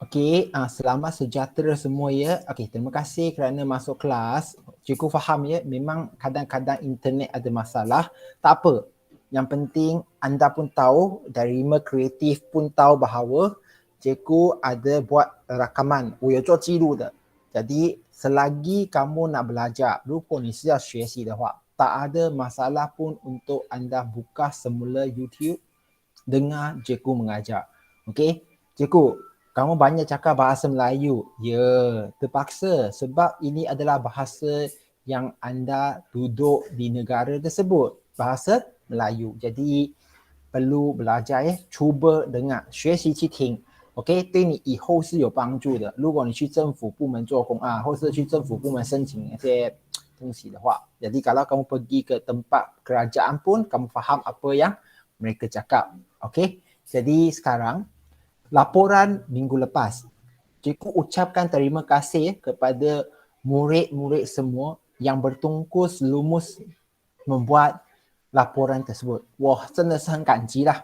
Okey, selamat sejahtera semua ya. Okey, terima kasih kerana masuk kelas. Cikgu faham ya, memang kadang-kadang internet ada masalah. Tak apa. Yang penting anda pun tahu, dari Rima Kreatif pun tahu bahawa cikgu ada buat rakaman, 我有做记录的. Jadi selagi kamu nak belajar, 如果你是要学习的话, tak ada masalah pun untuk anda buka semula YouTube, dengar cikgu mengajar. Okey, cikgu, kamu banyak cakap bahasa Melayu. Ya, terpaksa sebab ini adalah bahasa yang anda duduk di negara tersebut. Bahasa Melayu. Jadi perlu belajar ya, cuba dengar, 学习去听。OK， 对你以后是有帮助的。如果你去政府部门做工或是去政府部门申请那些东西的话，jadi kalau kamu pergi ke tempat kerajaan pun kamu faham apa yang mereka cakap. OK， jadi sekarang laporan minggu lepas. Cikgu ucapkan terima kasih kepada murid-murid semua yang bertungkus lumus membuat laporan tersebut. 我真的是很感激啦，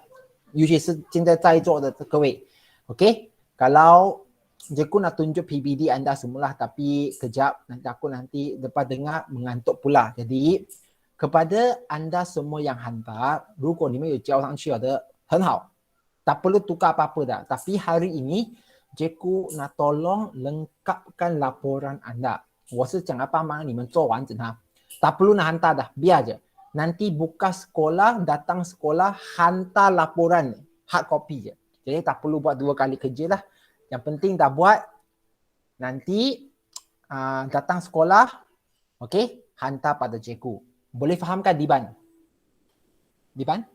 尤其是现在在座的各位。OK， kalau cikgu nak tunjuk PPT anda semula tapi kejap nanti lepas dengar mengantuk pula. Jadi kepada anda semua yang hantar, 如果你们有交上去的很好， tak perlu tukar apa-apa dah. Tapi hari ini cikgu nak tolong lengkapkan laporan anda. 我是讲要帮忙你们做完整它， tak perlu nak hantar dah, biar je. Nanti buka sekolah, datang sekolah, hantar laporan hard copy je. Jadi tak perlu buat dua kali kerja lah. Yang penting dah buat, nanti datang sekolah, okey, hantar pada cikgu. Boleh fahamkan Diban? Diban?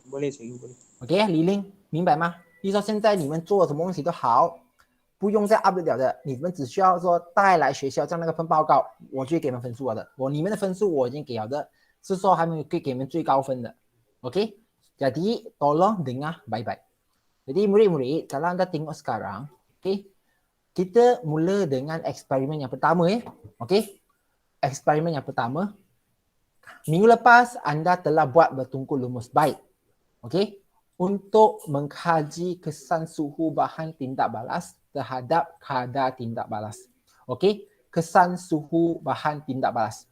Boleh cikgu, boleh. OK， 李玲，明白吗？比如说现在你们做什么东西都好，不用再 update 了的，你们只需要说带来学校这样那个份报告，我就给你们分数了的。你们的分数我已经给了的，是说还没有给你们最高分的。OK， jadi tolong dengar baik-baik. Jadi murid-murid, kalau anda tengok sekarang, okay, kita mula dengan eksperimen yang pertama ya. Okay, eksperimen yang pertama. Minggu lepas anda telah buat bertungkul lumus baik. Okay, untuk mengkaji kesan suhu bahan tindak balas terhadap kadar tindak balas. Okey, kesan suhu bahan tindak balas.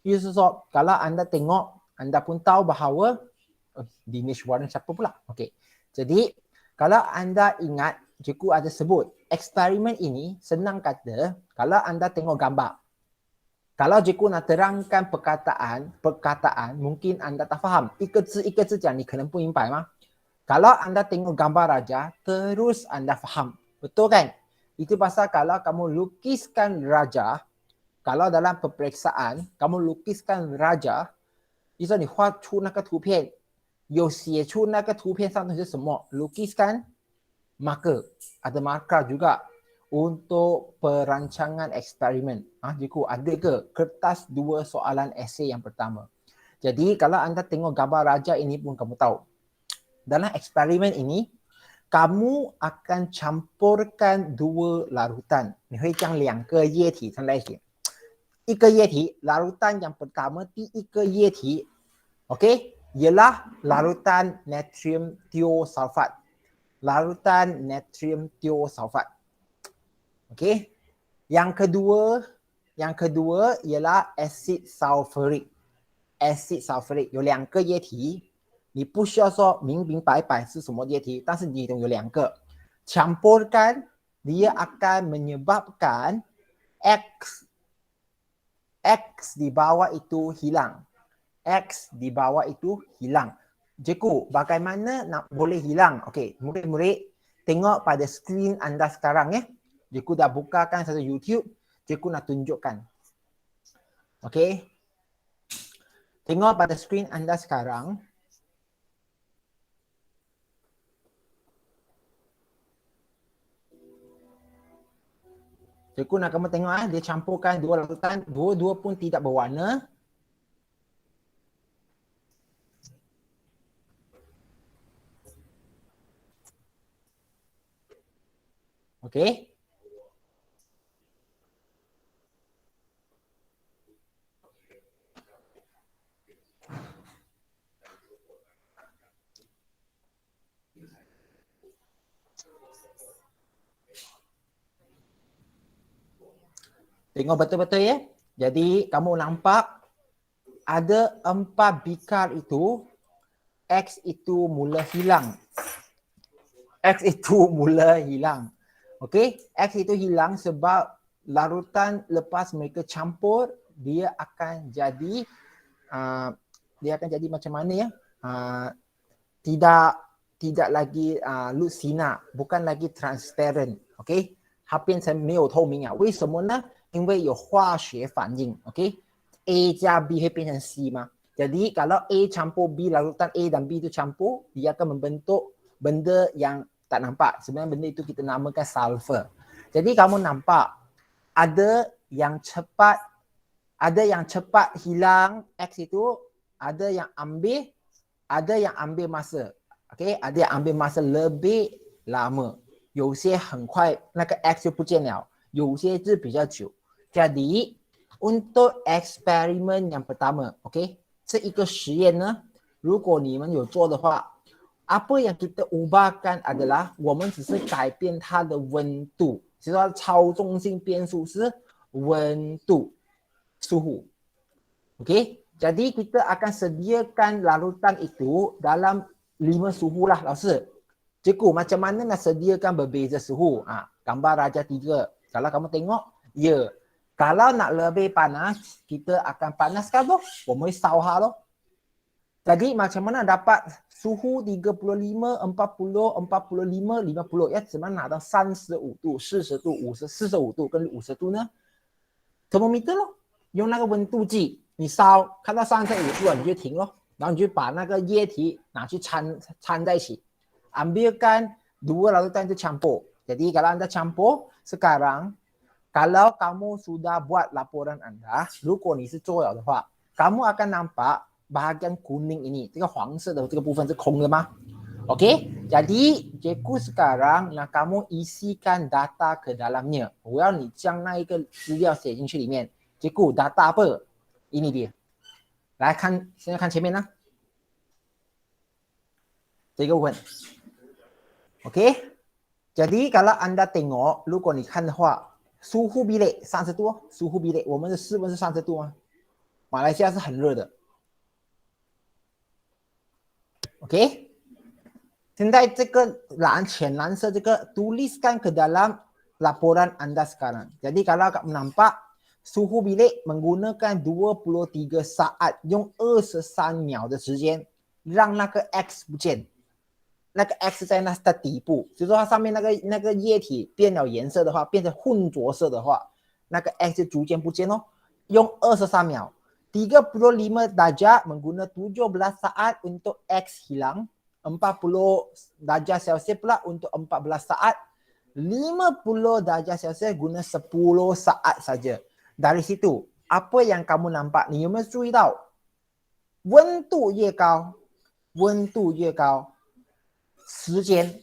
Ia so, kalau anda tengok, anda pun tahu bahawa Dinesh Warren siapa pula? Okey. Jadi, kalau anda ingat, cikgu ada sebut, eksperimen ini senang kata, kalau anda tengok gambar. Kalau cikgu nak terangkan perkataan, mungkin anda tak faham. 一个字讲，你可能不明白吗？ Kalau anda tengok gambar raja, terus anda faham. Betul kan? Itu pasal kalau kamu lukiskan raja, kalau dalam peperiksaan, kamu lukiskan raja, 比如说你画出那个图片，有写出那个图片上头是什么 lukiskan marker, ada marker juga untuk perancangan eksperimen. Cikgu ada ke kertas 2 soalan esei yang pertama. Jadi kalau anda tengok gambar raja ini pun kamu tahu. Dalam eksperimen ini, kamu akan campurkan 2 larutan. 你会将2个液体放在一起。一个液体 larutan yang pertama, 第一个液体 okey, ialah larutan natrium thiosulfat. Larutan natrium thiosulfat. Okey. Yang kedua ialah asid sulfuric. Asid sulfuric 有2个液体。你不需要说明明白白是什么液体，但是你有2个 campurkan, dia akan menyebabkan X di bawah itu hilang. X di bawah itu hilang. Cikgu, bagaimana nak boleh hilang? Okey, murid-murid tengok pada skrin anda sekarang ya. Cikgu dah bukakan satu YouTube, cikgu nak tunjukkan. Okey. Tengok pada skrin anda sekarang. Cikgu nak kamu tengok dia campurkan 2 larutan, dua-dua pun tidak berwarna. Okey. Tengok betul-betul ya. Jadi kamu nampak ada 4 bikar itu, X itu mula hilang. X itu mula hilang. Okey, X itu hilang sebab larutan lepas mereka campur, dia akan jadi macam mana ya? Tidak lagi lucina, bukan lagi transparent. OK， 它变成没有透明啊？为什么呢？因为有化学反应。OK，A 加 B 会变成 C 嘛？ Jadi kalau A campur B, larutan A dan B itu campur, dia akan membentuk benda yang tak nampak. Sebenarnya benda itu kita namakan sulfur. Jadi kamu nampak ada yang cepat hilang X itu, ada yang ambil masa. OK， ada yang ambil masa lebih lama， 有些很快那个 X 就不见了，有些是比较久。Jadi untuk eksperimen yang pertama， OK， 这一个实验呢，如果你们有做的话， apa yang kita ubahkan adalah 我们只是改变它的温度，其实它的操纵性变数是温度 suhu。 OK， jadi kita akan sediakan larutan itu dalam 5 suhu lah, 老师。 Cikgu, macam mana nak sediakan berbeza suhu? Gambar Raja 3. Kalau kamu tengok, ya. Kalau nak lebih panas, kita akan panaskan tu. 我们会烧它咯。 Jadi macam mana dapat suhu 35, 40, 45, 50 要怎么拿到35度、40度、45度跟50度呢？ Thermometer 咯，用那个温度计，你烧看到35度了你就停咯，然后你就把那个液体拿去掺在一起。 Ambilkan dua larutan itu campur. Jadi kalau anda campur sekarang, kalau kamu sudah buat laporan anda, 如果你是做了的话， kamu akan nampak bahagian kuning ini, 这个黄色的这个部分是空的吗？ OK， jadi cikgu sekarang nak kamu isikan data ke dalamnya. 我要你将那一个资料写进去里面。cikgu data apa? Ini dia. 来看，现在看前面呢，这个部分。 OK， jadi kalau anda tengok， 如果你看的话， suhu bilik 30度哦， suhu bilik， 我们的室温是30度吗？ 马来西亚是很热的。 OK， 现在这个浅蓝色这个 tuliskan ke dalam laporan anda sekarang. Jadi kalau kamu nampak suhu bilik menggunakan 23 saat， 用23秒的时间让那个 X 不见。 那个 X 在那的底部，就是说它上面那个液体变了颜色的话，变成混浊色的话，那个 X 就逐渐不见哦。用23秒， 35 darjah mengguna 17 saat untuk X hilang, 40 darjah Celsius pula untuk 14 saat, 50 darjah Celsius guna 10 saat saja. Dari situ, apa yang kamu nampak ni? 有没有注意到？ 温度越高， 时间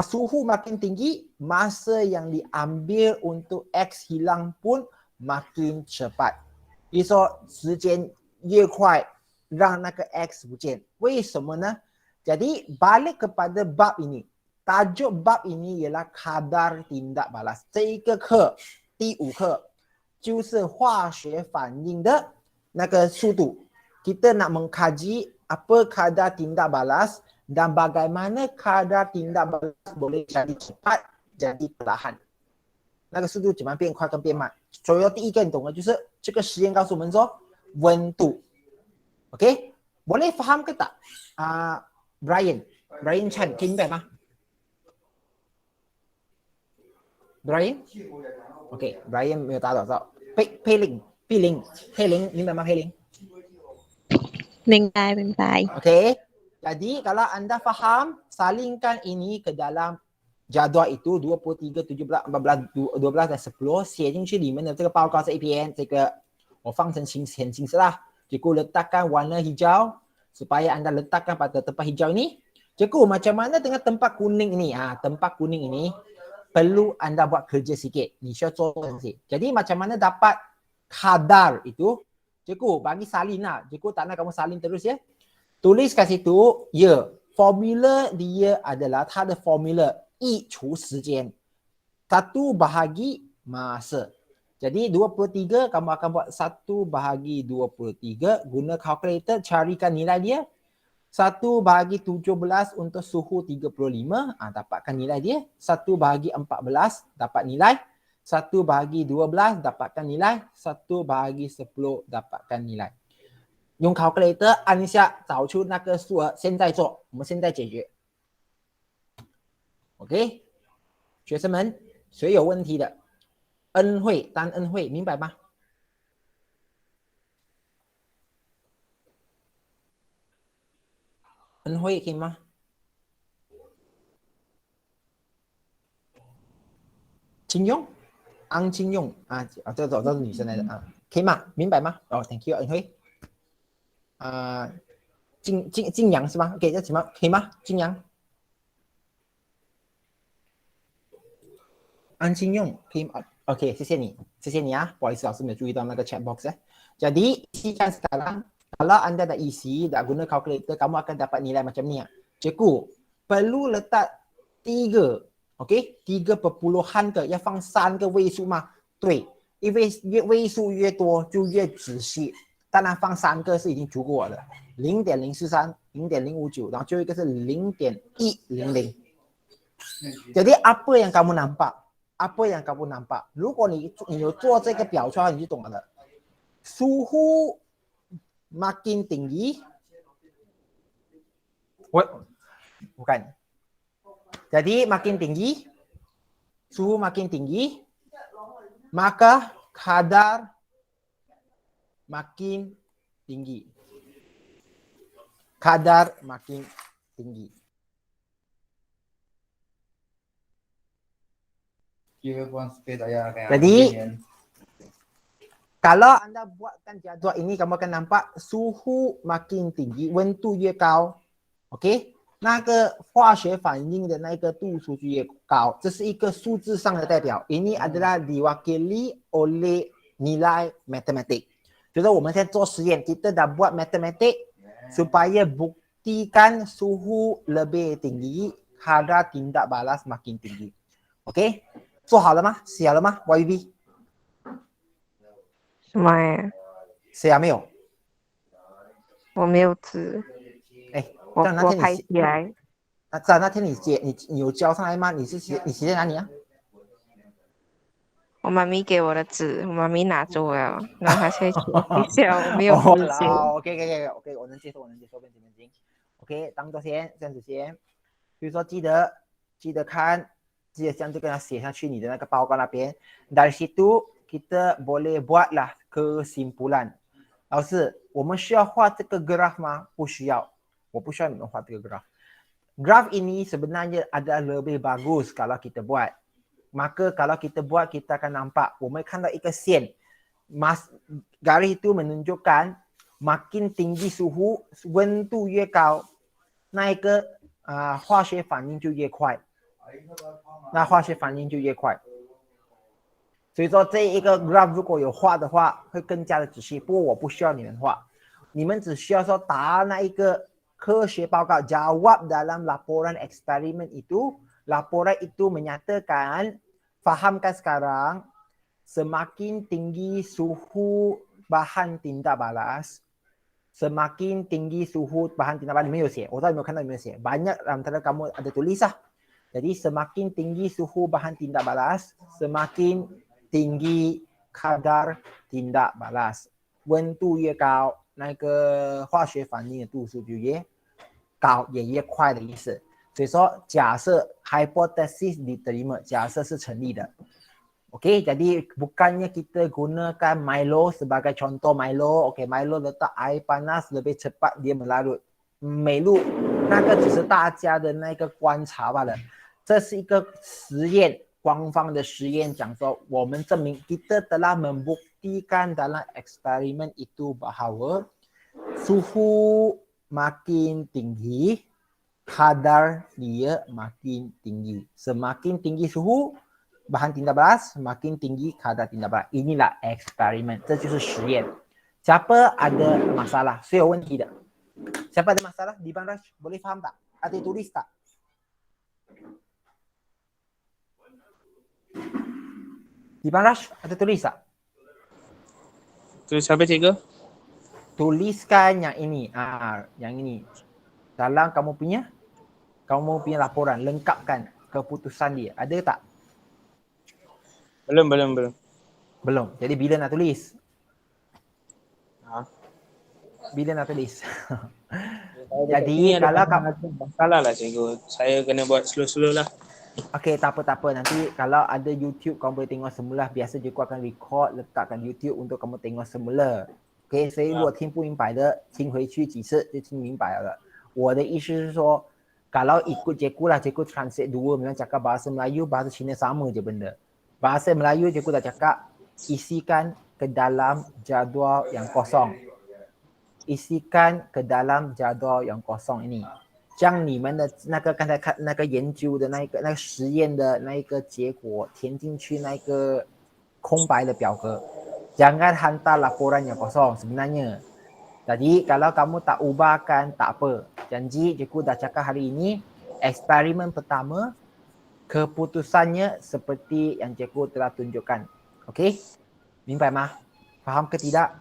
suhu makin tinggi, masa yang diambil untuk X hilang pun makin cepat. 也就是说时间越快让那个 X 不见。为什么呢？ Jadi balik kepada bab ini. Tajuk bab ini ialah kadar tindak balas. 这一个课第5课就是化学反应的那个速度。 Kita nak mengkaji apa kadar tindak balas dan bagaimana kadar tindak balas boleh jadi cepat, jadi perlahan. 那个速度怎么变快跟变慢？所以第一个你懂的就是这个实验告诉我们说温度。OK， boleh faham ke tak? Brian Chan 听明白吗 ？Brian？ OK， Brian 没有打扰到。佩玲明白吗？佩玲？ 明白。 OK， jadi kalau anda faham, salingkan ini ke dalam jadual itu 23, 17, 14, 12 dan 10写进去里面的这个报告这一篇，这个我放成很清晰lah. Cikgu letakkan warna hijau supaya anda letakkan pada tempat hijau ini. Cikgu macam mana dengan tempat kuning ini? Tempat kuning ini perlu anda buat kerja sikit. Ni需要做sikit. Jadi macam mana dapat kadar itu? Cikgu bagi salin lah. Cikgu tak nak kamu salin terus ya. Tulis kat situ, ya. Formula dia adalah 它的 formula 1除时间 1 bahagi masa. Jadi 23 kamu akan buat 1 bahagi 23 guna kalkulator carikan nilai dia. 1 bahagi 17 untuk suhu 35 dapatkan nilai dia. 1 bahagi 14 dapat nilai. 1 bahagi 12 dapatkan nilai. 1 bahagi 10 dapatkan nilai. 用 calculator 按一下找出那个数额，现在做，我们现在解决。OK， 学生们，谁有问题的？恩惠，单恩惠，明白吗？恩惠可以吗？金庸，安金庸这都是女生来的可以吗？明白吗？哦 ，Thank you，恩惠。晋阳是吗 ？OK， 这什么可以吗？晋阳，安金庸可以吗 ？OK， 谢谢你，谢谢你不好意思，老师没有注意到那个 chat box Jadi isikan sekarang, kalau anda dah isi, dah guna calculator, kamu akan dapat nilai macam ni Cikgu, perlu letak 3 OK 3 perpuluhan 个要放3个位数吗？对，因为位数越多就越仔细。当然放3个是已经足够了 0.043 0.059 然后最后一个是 0.100 jadi apa yang kamu nampak? Apa yang kamu nampak? 如果你有做这个表出来你就懂了 suhu makin tinggi bukan jadi makin tinggi suhu makin tinggi maka kadar makin tinggi kadar makin tinggi jadi kalau anda buatkan jadual ini kamu akan nampak suhu makin tinggi 温度越高 OK 那个化学反应的那个度数就越高，这是一个数字上的代表。Ini adalah diwakili oleh nilai matematik. 就是我们在做实验 kita dah buat matematik supaya buktikan suhu lebih tinggi, kadar tindak balas makin tinggi. OK 做好了吗？写了吗 ？YB 什么呀？写了没有？我没有纸，我拍起来。那天你有交上来吗？你写在哪里啊？我妈咪给我的纸，我妈咪拿走了，然后她现在去学校，我没有纸写。OK， 我能接受，不用紧。OK， 当做先，这样子先。比如说记得看，记得这样就跟他写下去你的那个报告那边。Dari situ kita boleh buatlah kesimpulan。老师，我们需要画这个 graph 吗？不需要，我不需要你们画这个 graph。Graph ini sebenarnya adalah lebih bagus kalau kita buat. Maka kalau kita buat, kita akan nampak. 我们看到一个线 garis itu menunjukkan makin tinggi suhu 温度越高那一个化学反应就越快所以说这一个 graph 如果有画的话会更加的仔细不过我不需要你们画你们只需要说答那一个科学报告 jawab dalam laporan eksperimen itu laporan itu menyatakan fahamkan sekarang semakin tinggi suhu bahan tindak balas, semakin tinggi suhu bahan tindak balas, 你们有写，我不知道你们看到有没有写，banyak antara kamu ada tulis Jadi semakin tinggi suhu bahan tindak balas, semakin tinggi kadar tindak balas. 温度越高，那个化学反应的度数就越高，也越快的意思。所以说，假设 hypothesis diterima， 假设是成立的。Okey, jadi bukannya kita gunakan Milo sebagai contoh Milo. Okey, Milo letak air panas lebih cepat dia melarut. 美露那个只是大家的那个观察罢了。这是一个实验，官方的实验讲说，我们证明 kita telah membuktikan dalam eksperimen itu bahawa suhu makin tinggi, kadar dia makin tinggi. Semakin tinggi suhu bahan tindak balas, semakin tinggi kadar tindak balas. Inilah eksperimen, 这就是实验。Siapa ada masalah? 谁有问题的？ Siapa ada masalah? Di Bang Raj, boleh faham tak? Ada tulis tak? Di Bang Raj, ada tulis tak? Tulis apa cikgu? Tuliskan yang ini. Yang ini. Dalam kamu punya laporan, lengkapkan keputusan dia. Ada tak? Belum. Belum. Jadi bila nak tulis? Ha. Bila nak tulis? Dekat sini Jadi ada kalau kamu masalah lah cikgu. Saya kena buat slow-slow lah. okey, tak apa. Nanti kalau ada YouTube kamu boleh tengok semula. Biasa je aku akan record letakkan YouTube untuk kamu tengok semula. OK，所以如果听不明白的，听回去几次就听明白了。我的意思是说，kalau ikut cikgu lah, cikgu translate dua, memang cakap bahasa Melayu, bahasa Cina sama je benda. Bahasa Melayu cikgu dah cakap isikan ke dalam jadual yang kosong. Isikan ke dalam jadual yang kosong ini。将你们的那个刚才看那个研究的那个实验的那一个结果填进去那个空白的表格。Jangan hantar laporan yang kosong sebenarnya. Jadi kalau kamu tak ubahkan tak apa. Janji cikgu dah cakap hari ini eksperimen pertama keputusannya seperti yang cikgu telah tunjukkan. Okey? Mimpai mah? Faham ke tidak?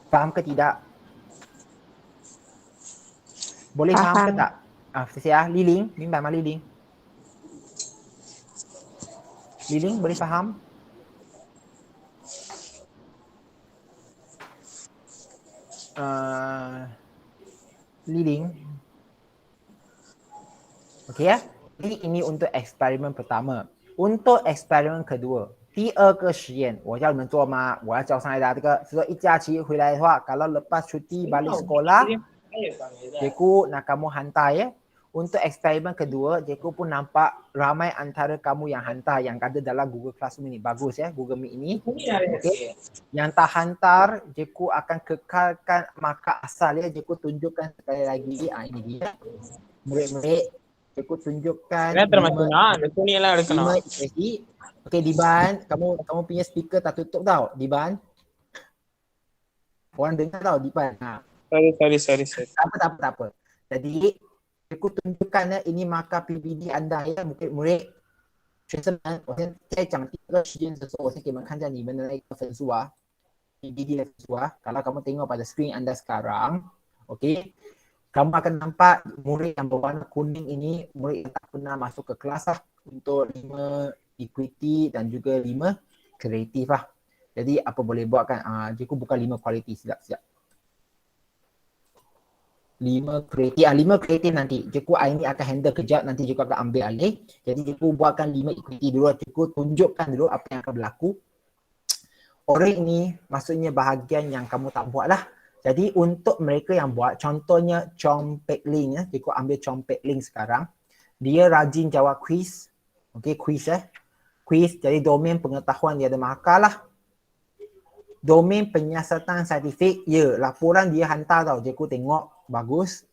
Faham ke tidak? Boleh faham ke tak? Saya Liling, mimpai mah Liling? Liling boleh faham? Liling. Okey ya? Jadi ini untuk eksperimen pertama. Untuk eksperimen kedua, 第二个实验我叫你们做吗？我要教上来的这个，是说一假期回来的话，kalau lepas cuti balik sekolah, cikgu nak kamu hantar ya. Untuk eksperimen kedua, cikgu pun nampak ramai antara kamu yang hantar yang ada dalam Google Classroom ini. Bagus ya, Google Meet ini. Okay. Yang tak hantar, cikgu akan kekalkan markah asal ya. Cikgu tunjukkan sekali lagi. Ini dia. Murid-murid, cikgu tunjukkan. Ini termasuk nak. Itu ni lah. 5 IPSI. Okay, Diban, kamu punya speaker tak tutup tau, Diban. Orang dengar tau, Diban. Sorry. Tak apa. Jadi, cikgu tunjukkan ini markah PPT anda ya, murid-murid。学生们，我先在讲第二个实验的时候，我先给你们看一下你们的那个分数啊 ，PPT 的分数啊。Kalau kamu tengok pada screen anda sekarang, okey, kamu akan nampak murid yang berwarna kuning ini, murid yang tak pernah masuk ke kelas lah, untuk 5 equity dan juga 5 kreatif lah. Jadi apa boleh buat kan, cikgu bukan 5 quality, siap. 5 kreatif nanti. Cikgu ini akan handle kejap, nanti cikgu akan ambil alih. Jadi cikgu buatkan 5 equity dulu. Cikgu tunjukkan dulu apa yang akan berlaku. Orang ini maksudnya bahagian yang kamu tak buat lah. Jadi untuk mereka yang buat, contohnya Chong Pek Ling ya. Cikgu ambil Chong Pek Ling sekarang. Dia rajin jawab quiz. Okey, quiz Quiz, jadi domain pengetahuan dia ada markah lah. Domain penyiasatan saintifik, ya, laporan dia hantar tau. Cikgu tengok, bagus.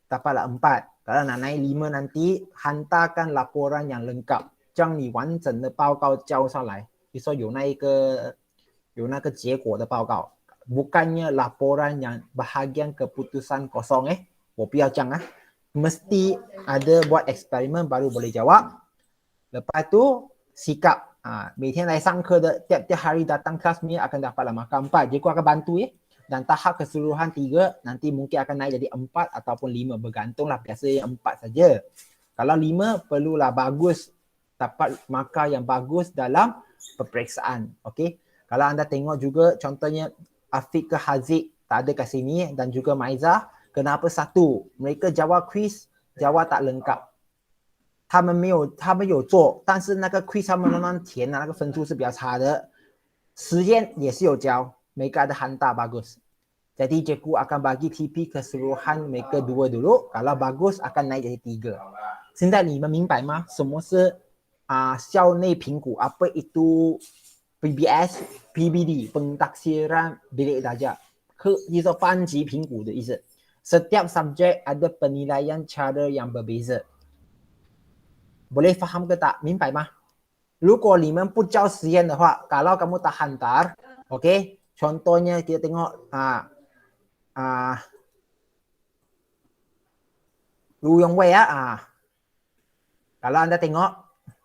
Dapatlah 4. Kalau nak naik 5 nanti, hantarkan laporan yang lengkap. 将你完整的报告交上来。比如说有那个结果的报告。Bukannya laporan yang bahagian keputusan kosong我不要这样Mesti ada buat eksperimen baru boleh jawab. Lepas tu sikap. 每天来上课的 tiap-tiap hari datang kelas ni akan dapatlah markah 4. Cikgu akan bantu Dan tahap keseluruhan 3 nanti mungkin akan naik jadi 4 ataupun 5. Bergantunglah, biasa yang 4 saja. Kalau 5 perlulah bagus, dapat markah yang bagus dalam peperiksaan. Okey. Kalau anda tengok juga contohnya Afiq ke Haziq tak ada kat sini dan juga Maizah. Kenapa satu? Mereka jawab quiz, jawab tak lengkap. 他们有做，但是那个 quiz 他们慢慢填那个分数是比较差的。实验也是有教，每个ada hantar bagus. Jadi cikgu akan bagi TP keseluruhan mereka 2 dulu. Kalau bagus akan naik jadi 3. 现在你们明白吗？什么是校内评估？ Apa itu PBS, PBD, pentaksiran bilik darjah. 就是班级评估的意思。Setiap subjek ada penilaian cara yang berbeza. Boleh faham ke tak? 明白吗？如果你们不交实验的话， kalau kamu tak hantar, okey, contohnya kita tengok Lu Yong Wei kalau anda tengok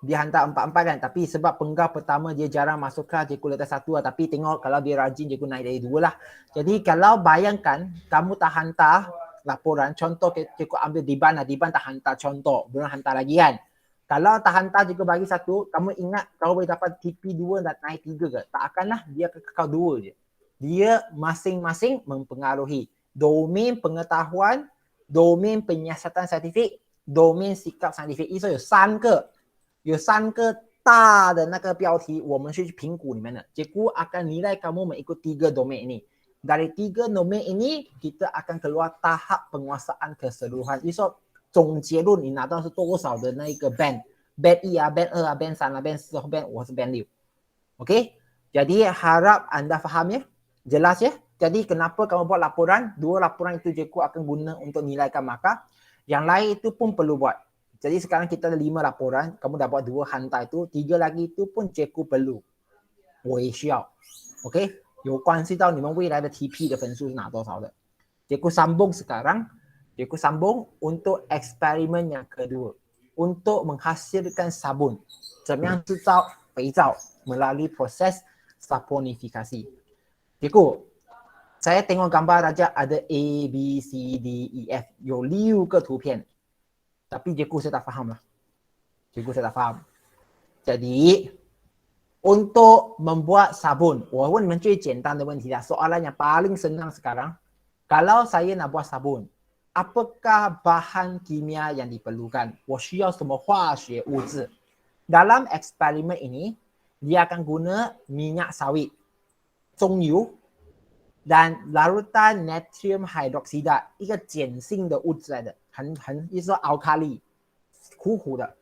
dia hantar 4 kan, tapi sebab penggah pertama dia jarang masuk kelas, cikgu letak 1 lah. Tapi tengok kalau dia rajin, cikgu naik dari 2 lah. Jadi kalau bayangkan kamu tak hantar laporan, contoh cikgu ambil Diban lah, Diban tak hantar contoh, belum hantar lagi kan. Kalau tak hantar cikgu bagi 1, kamu ingat kamu boleh dapat TP 2 dan naik 3 ke? Tak akanlah, dia kekal 2 je. Dia masing-masing mempengaruhi domain pengetahuan, domain penyiasatan saintifik, domain sikap saintifik。意思有3个大的那个标题，我们是去评估里面的。cikgu akan nilai kamu mengikut 3 domain ini. Dari 3 domain ini, kita akan keluar tahap penguasaan keseluruhan。意思说总结论你拿到是多少的那一个 band。band 1 band 2 band 3 band 4 band 5 band 6。 Okey? Jadi harap anda faham ya. Jelas ya? Jadi kenapa kamu buat laporan? 2 laporan itu cikgu akan guna untuk nilaikan markah. Yang lain itu pun perlu buat. Jadi sekarang kita ada 5 laporan, kamu dah buat 2 hantar itu, 3 lagi itu pun cikgu perlu。我也需要。OK？ 有关系到你们未来的 TP 的分数是拿多少的。cikgu sambung sekarang, cikgu sambung untuk eksperimen yang kedua. Untuk menghasilkan sabun. 怎么样制造肥皂 melalui proses saponifikasi. Cikgu, saya tengok gambar aja ada A, B, C, D, E, F. 有6个图片。Tapi cikgu saya tak faham lah. Cikgu saya tak faham. Jadi, untuk membuat sabun, 我问你们最简单的问题lah. Soalan yang paling senang sekarang. Kalau saya nak buat sabun, apakah bahan kimia yang diperlukan? 我需要什么化学物质? Dalam eksperimen ini, dia akan guna minyak sawit, 棕油 dan larutan natrium hydroxide， 一个碱性的物质来的，意思说 alkali， 苦苦的。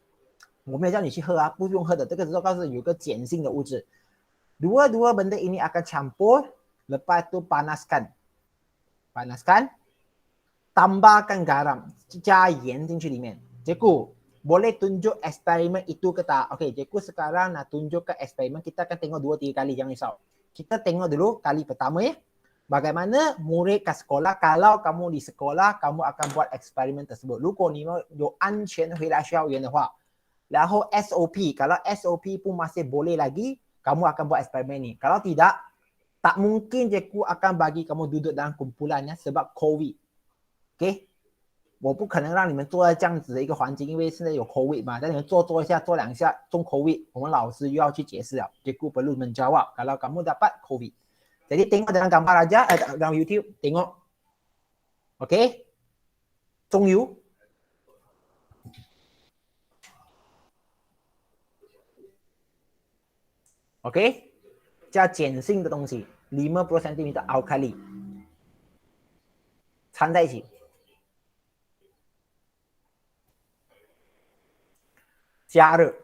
我没有叫你去喝啊，不用喝的，这个只是告诉有个碱性的物质。Dua-dua benda ini akan campur, lepas tu panaskan, tambahkan garam, 加盐进去里面。cikgu boleh tunjuk eksperimen itu ke tak? Okey, cikgu sekarang nak tunjukkan eksperimen, kita akan tengok 2-3 kali, jangan risau. Kita tengok dulu kali pertama ya. Bagaimana murid kat sekolah, kalau kamu di sekolah, kamu akan buat eksperimen tersebut. 如果你们有安全回来校园的话，然后 SOP, kalau SOP pun masih boleh lagi, kamu akan buat eksperimen ni. Kalau tidak, tak mungkin cikgu akan bagi kamu duduk dalam kumpulan ya, sebab COVID. Okay? 我不可能让你们坐在这样子的一个环境，因为现在有 COVID 嘛，但你们做一下，做2下中 COVID， 我们老师又要去解释了。cikgu perlu menjawab kalau kamu dapat COVID. Jadi tengok dalam gambar aja, dalam YouTube, tengok. Okey? 棕油。OK？ 加碱性的东西，50 cm alkali 掺在一起，加热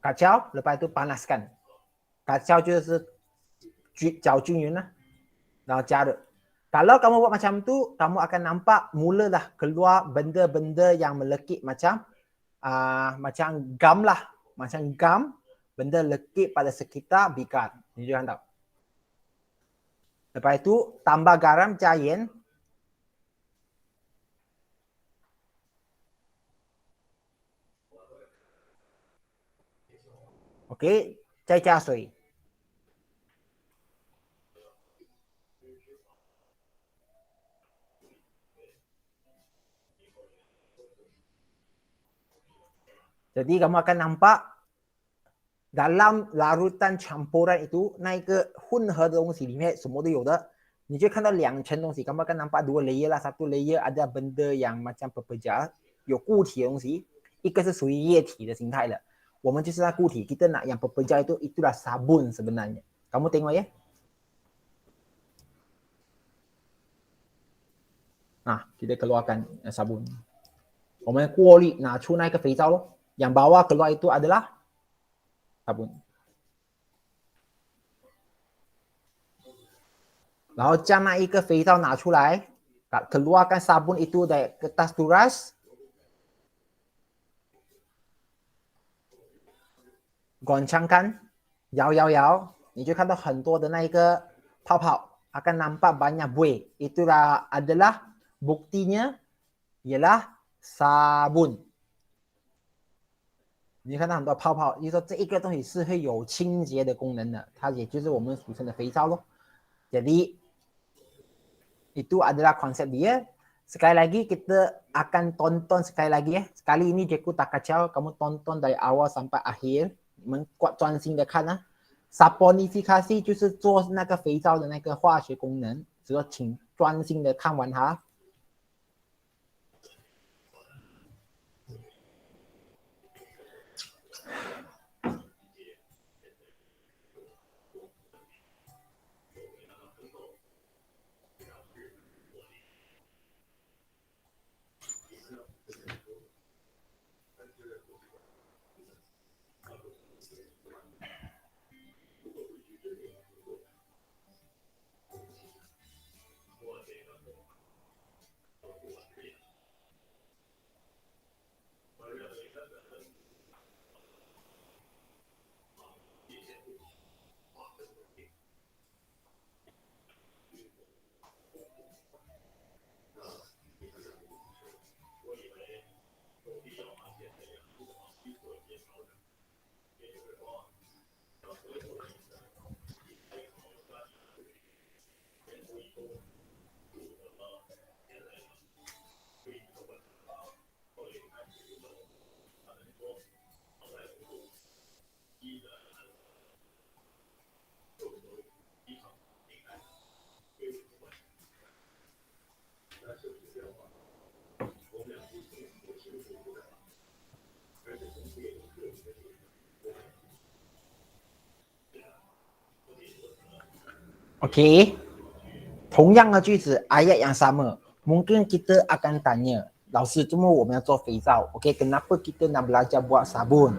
，kacau， lepas itu panaskan。kacau 就是搅均匀lah， 然后加热。Kalau kamu buat macam tu, kamu akan nampak mulalah keluar benda-benda yang melekit macam gam lah, macam gam, benda lekit pada sekitar bikar. Ni jangan tahu. Lepas itu tambah garam, 加盐。OK， 再加水。Jadi kamu akan nampak dalam larutan campuran itu 那一个混合的东西里面什么都有的，你就看到2层东西， kamu akan nampak 2 layer lah, 1 layer ada benda yang macam pepejal， 有固体的东西， 一个是属于液体的形态的， 我们就是那固体， kita nak yang pepejal itu, itulah sabun sebenarnya. Kamu tengok ya. Nah, kita keluarkan sabun. 我们过滤拿出那个肥皂咯。 Yang bawah keluar itu adalah sabun. 然后将那一个肥皂拿出来 keluarkan sabun itu dari kertas turas. 滚枪杆 摇， 你就看到很多的那一个泡泡 akan nampak banyak buih. Itulah adalah buktinya ialah sabun. 你看到很多泡泡，就是说这一个东西是会有清洁的功能的，它也就是我们俗称的肥皂咯。Jadi itu adalah konsep dia. Sekali lagi kita akan tonton sekali lagi ya. Sekali ini Jeku tak kacau, kamu tonton dari awal sampai akhir, 我们专心的看啊。Saponifikasi 就是做那个肥皂的那个化学功能，所以说请专心的看完它。Okey, 同样的句子 ayat yang sama. Mungkin kita akan tanya, 老师cuma我们要做肥皂, okey, kenapa kita nak belajar buat sabun?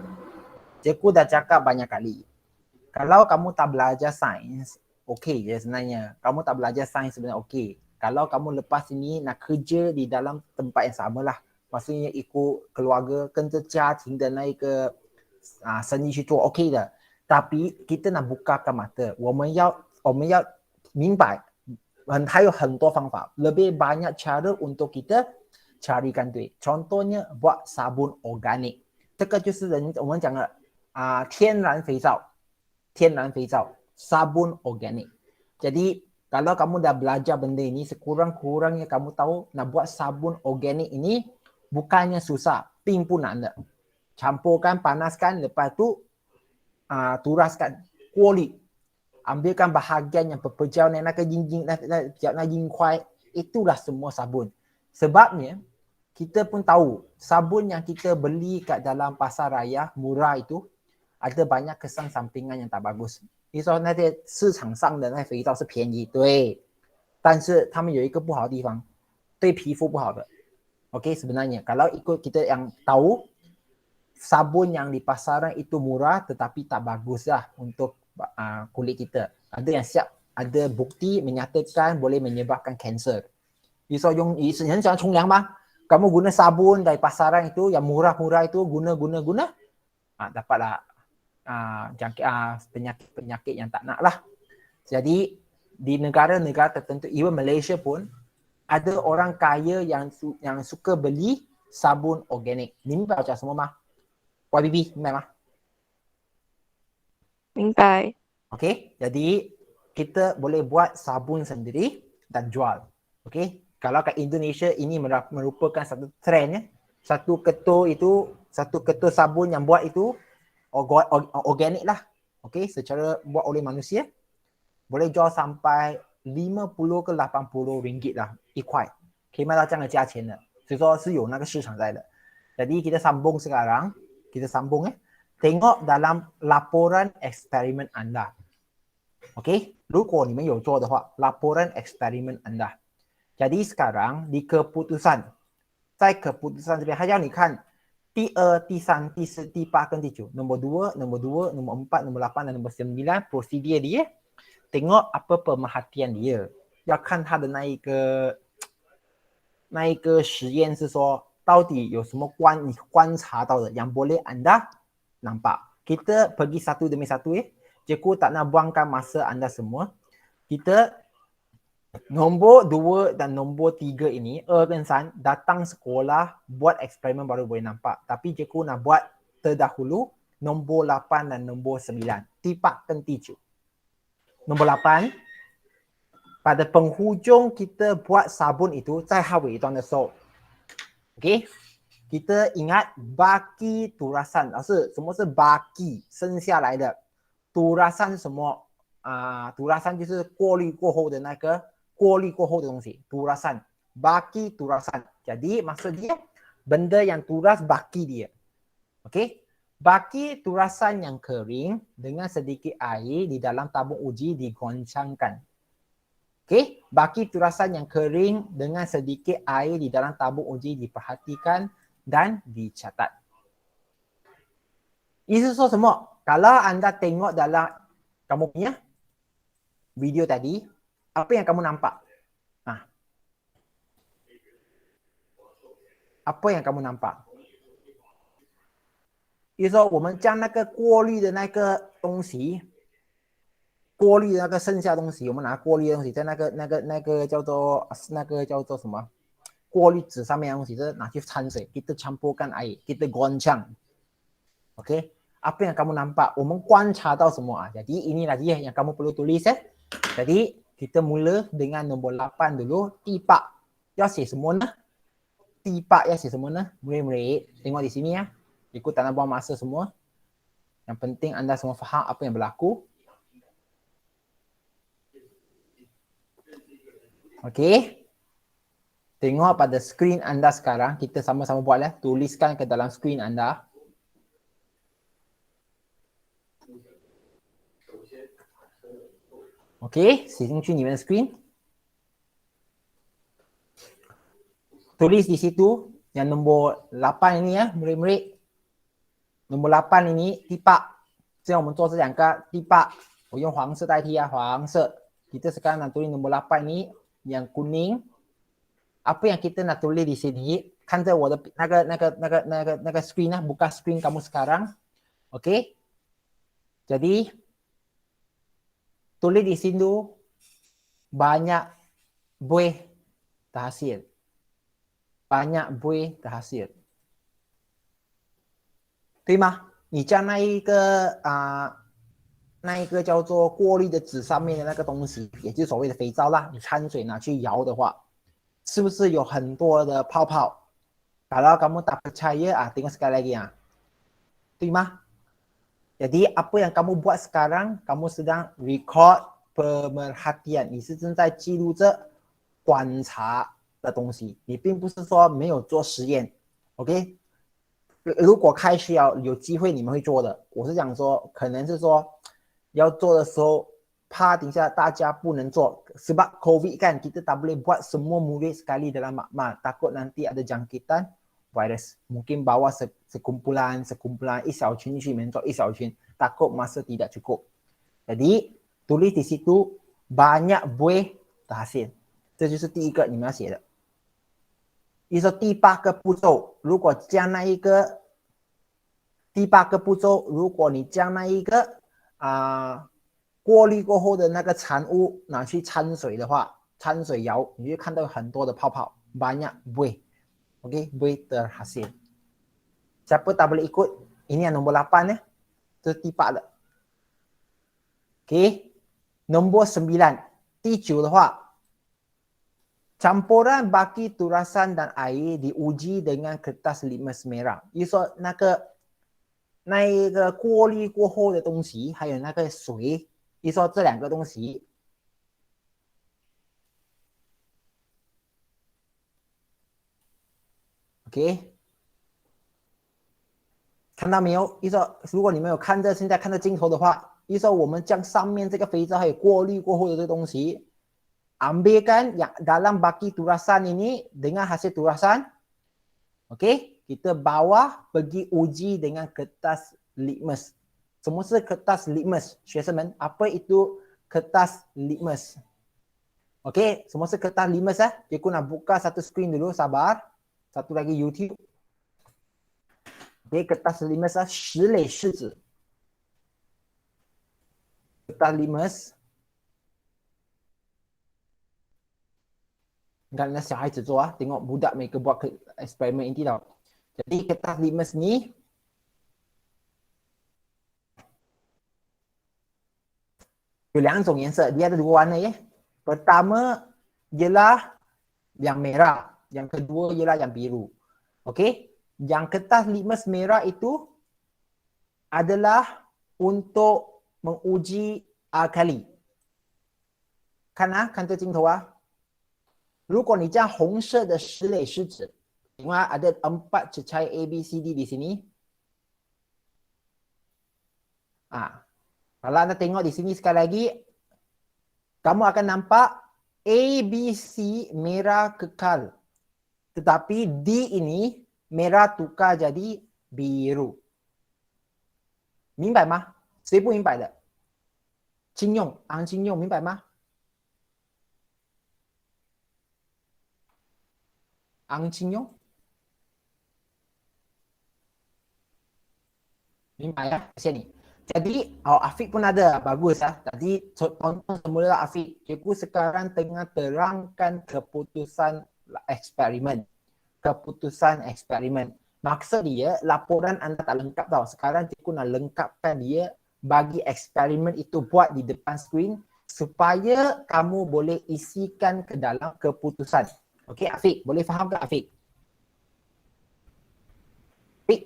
Cikgu dah cakap banyak kali. Kalau kamu tak belajar sains, okey je sebenarnya. Kamu tak belajar sains sebenarnya okey. Kalau kamu lepas ini nak kerja di dalam tempat yang sama lah. Maksudnya ikut keluarga, 跟着家庭的那个生意去做 okey 的. Tapi kita nak bukakan mata. 我们要明白还有很多方法, lebih banyak cara untuk kita carikan duit. Contohnya buat sabun organik. 这个就是我们讲的天然肥皂, sabun organik. Jadi kalau kamu dah belajar benda ini, sekurang-kurangnya kamu tahu nak buat sabun organik ini bukannya susah, 并不难的. Campurkan, panaskan, lepas tu turaskan, kuali. Ambilkan bahagian yang berpejauh na jingkwai, itulah semua sabun. Sebabnya kita pun tahu sabun yang kita beli kat dalam pasar raya murah itu ada banyak kesan sampingan yang tak bagus. 比如说那些市场上的那肥皂是便宜，对，但是他们有一个不好的地方，对皮肤不好的。Okey, sebenarnya kalau ikut kita yang tahu sabun yang di pasaran itu murah tetapi tak bagus lah untuk kulit kita. Ada yang siap, ada bukti menyatakan boleh menyebabkan kanser. 比如说你很喜欢冲凉吗? Kamu guna sabun dari pasaran itu yang murah-murah itu guna dapatlah penyakit yang tak nak lah. Jadi di negara-negara tertentu, even Malaysia pun ada orang kaya yang suka beli sabun organik. 明白我讲什么吗? YBB 明白吗？明白。 Okey, jadi kita boleh buat sabun sendiri dan jual. Okey, kalau kat Indonesia ini merupakan satu trend ya. Satu ketul sabun yang buat itu organik lah. Okey, secara buat oleh manusia. Boleh jual sampai 50 ke 80 ringgit lah, 1块. 可以卖到这样的价钱的，所以说是有那个市场在的。Jadi kita sambung sekarang, tengok dalam laporan eksperimen anda. Okey, 如果你们有做的话 laporan eksperimen anda. Jadi sekarang di keputusan, 在keputusan 这边他要你看第2、第3、第4、第8跟第9, nombor 2, nombor 2, nombor 4, nombor 8 dan nombor 9 prosedur dia. Tengok apa pemerhatian dia. 要看他的那一个实验是说到底有什么你观察到的 yang boleh anda nampak. Kita pergi satu demi satu ya. Cikgu tak nak buangkan masa anda semua. Kita nombor 2 dan nombor 3 ini, 2 dan 3, datang sekolah buat eksperimen baru boleh nampak. Tapi cikgu nak buat terdahulu, nombor 8 dan nombor 9. Tipakkan 7. Nombor 8, pada penghujung kita buat sabun itu, 在哈尾端的时候 ，OK， kita ingat baki turasan， 什么是 baki 剩下来的 turasan 是什么？turasan 就是过滤过后的东西 turasan baki turasan. Jadi maksud dia benda yang turas baki dia. Okey, baki turasan yang kering dengan sedikit air di dalam tabung uji digoncangkan. Okey, baki turasan yang kering dengan sedikit air di dalam tabung uji diperhatikan dan dicatat. 意思说什么？ Kalau anda tengok dalam kamu punya video tadi, apa yang kamu nampak? Apa yang kamu nampak? 意思说我们将那个过滤的那个东西，过滤的那个剩下的东西，我们拿过滤的东西在那个叫做什么？过滤纸上面的东西，就是拿去掺水， kita campurkan air, kita goncang. Okey, apa yang kamu nampak? 我们观察到什么啊？ Jadi ini lagi yang kamu perlu tulis Jadi kita mula dengan nombor 8 dulu. Tipak. 要写什么呢？ Tipak 要写什么呢？ Murid-murid, tengok di sini ya. Ikut tanah buang masa semua. Yang penting anda semua faham apa yang berlaku. Okey. Tengok pada skrin anda sekarang. Kita sama-sama buat lah. Tuliskan ke dalam skrin anda. Okey. 写进去你们的 screen. Tulis di situ. Yang nombor 8 ini ya. Murid-murid. Nombor 8 ini. Tipak. 这样我们做这两个 tipak. 我用黄色代替啊。黄色. Kita sekarang nak tulis nombor 8 ini. Yang kuning. Apa yang kita nak tulis di sini, 看着我的那个 screen 啊， buka screen kamu sekarang. Okey. Jadi tulis di sini banyak buih terhasil. Banyak buih terhasil. 对吗？你将那一个叫做过滤的纸上面的那个东西，也就是所谓的肥皂啦，你掺水拿去摇的话， 是不是有很多的泡泡？ Kalau kamu tak percaya, tengok sekali lagi ya. 对吗？ Jadi apa yang kamu buat sekarang, kamu sedang record pemerhatian， 你是正在记录着观察的东西， 你并不是说没有做实验 ，OK？ 如果开始有机会你们会做的，我是想说，可能是说要做的时候。 怕等下大家不能做sebab COVID kan, kita tak boleh buat semua murid sekali dalam makmal, takut nanti ada jangkitan virus. Mungkin bawa sekumpulan 一小群去里面做一小群, takut masa tidak cukup. Jadi tulis di situ banyak buih terhasil. 这就是第一个你们要写的。意思说第8个步骤，如果将那一个第8个步骤，如果你将那一个过滤过后的那个残污拿去掺水的话，掺水摇，你就看到很多的泡泡 banyak buih. Okey, buih terhasil. Siapa tak boleh ikut? Ini yang nombor 8 ya. Itu tipak的. Okey. Nombor 9. 第9的话 campuran baki turasan dan air diuji dengan kertas litmus merah. 也就是说那个过滤过后的东西还有那个水， 你说这两个东西 ，OK， 看到没有？你说如果你们有看着现在看着镜头的话，你说我们将上面这个肥皂还有过滤过后的这个东西 ambilkan yang dalam baki turasan ini dengan hasil turasan, OK， kita bawa pergi uji dengan kertas litmus. 什么是 kertas litmus？ 学生们 apa itu kertas litmus？ OK， 什么是 kertas litmus Cikgu nak buka satu screen dulu, sabar. Satu lagi YouTube. OK, kertas litmus 石磊试纸。kertas litmus。你看那小孩子做tengok budak mereka buat eksperimen ini tau. Jadi kertas litmus ni 有两种颜色, dia ada dua warna ya. Pertama ialah yang merah, yang kedua ialah yang biru. Okey, yang kertas litmus merah itu adalah untuk menguji alkali. 看啊，看这镜头啊。如果你将红色的石磊石子, tengok ada 4 cecair A, B, C, D di sini. Kalau anda tengok di sini sekali lagi, kamu akan nampak A, B, C merah kekal. Tetapi D ini merah tukar jadi biru. 明白吗？谁不明白的？金用，昂金用，明白吗？昂金用，明白ya? 谢谢你。Jadi, Afiq pun ada. Bagus lah. Tadi tonton semula Afiq. Cikgu sekarang tengah terangkan keputusan eksperimen. Keputusan eksperimen. Maksud dia, laporan anda tak lengkap tau. Sekarang cikgu nak lengkapkan dia, bagi eksperimen itu buat di depan skrin supaya kamu boleh isikan ke dalam keputusan. Okey, Afiq. Boleh faham ke Afiq? Afiq?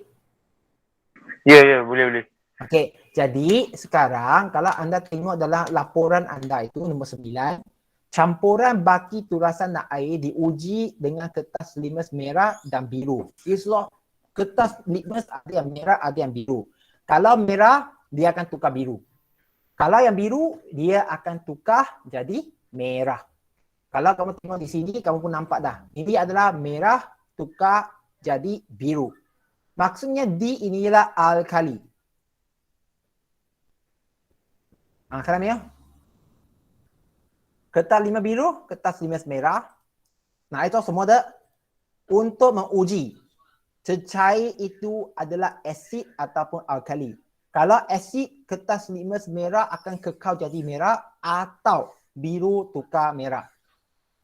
Ya, boleh. Okey, jadi sekarang kalau anda tengok dalam laporan anda itu nombor 9, campuran baki turasan dan air diuji dengan kertas litmus merah dan biru. Itulah kertas litmus ada yang merah, ada yang biru. Kalau merah, dia akan tukar biru. Kalau yang biru, dia akan tukar jadi merah. Kalau kamu tengok di sini, kamu pun nampak dah. Ini adalah merah tukar jadi biru. Maksudnya D ini ialah alkali. Kan ya? Kertas litmus biru, kertas litmus merah. Nah, itu semua dah untuk menguji cecair itu adalah asid ataupun alkali. Kalau asid, kertas litmus merah akan kekal jadi merah atau biru tukar merah.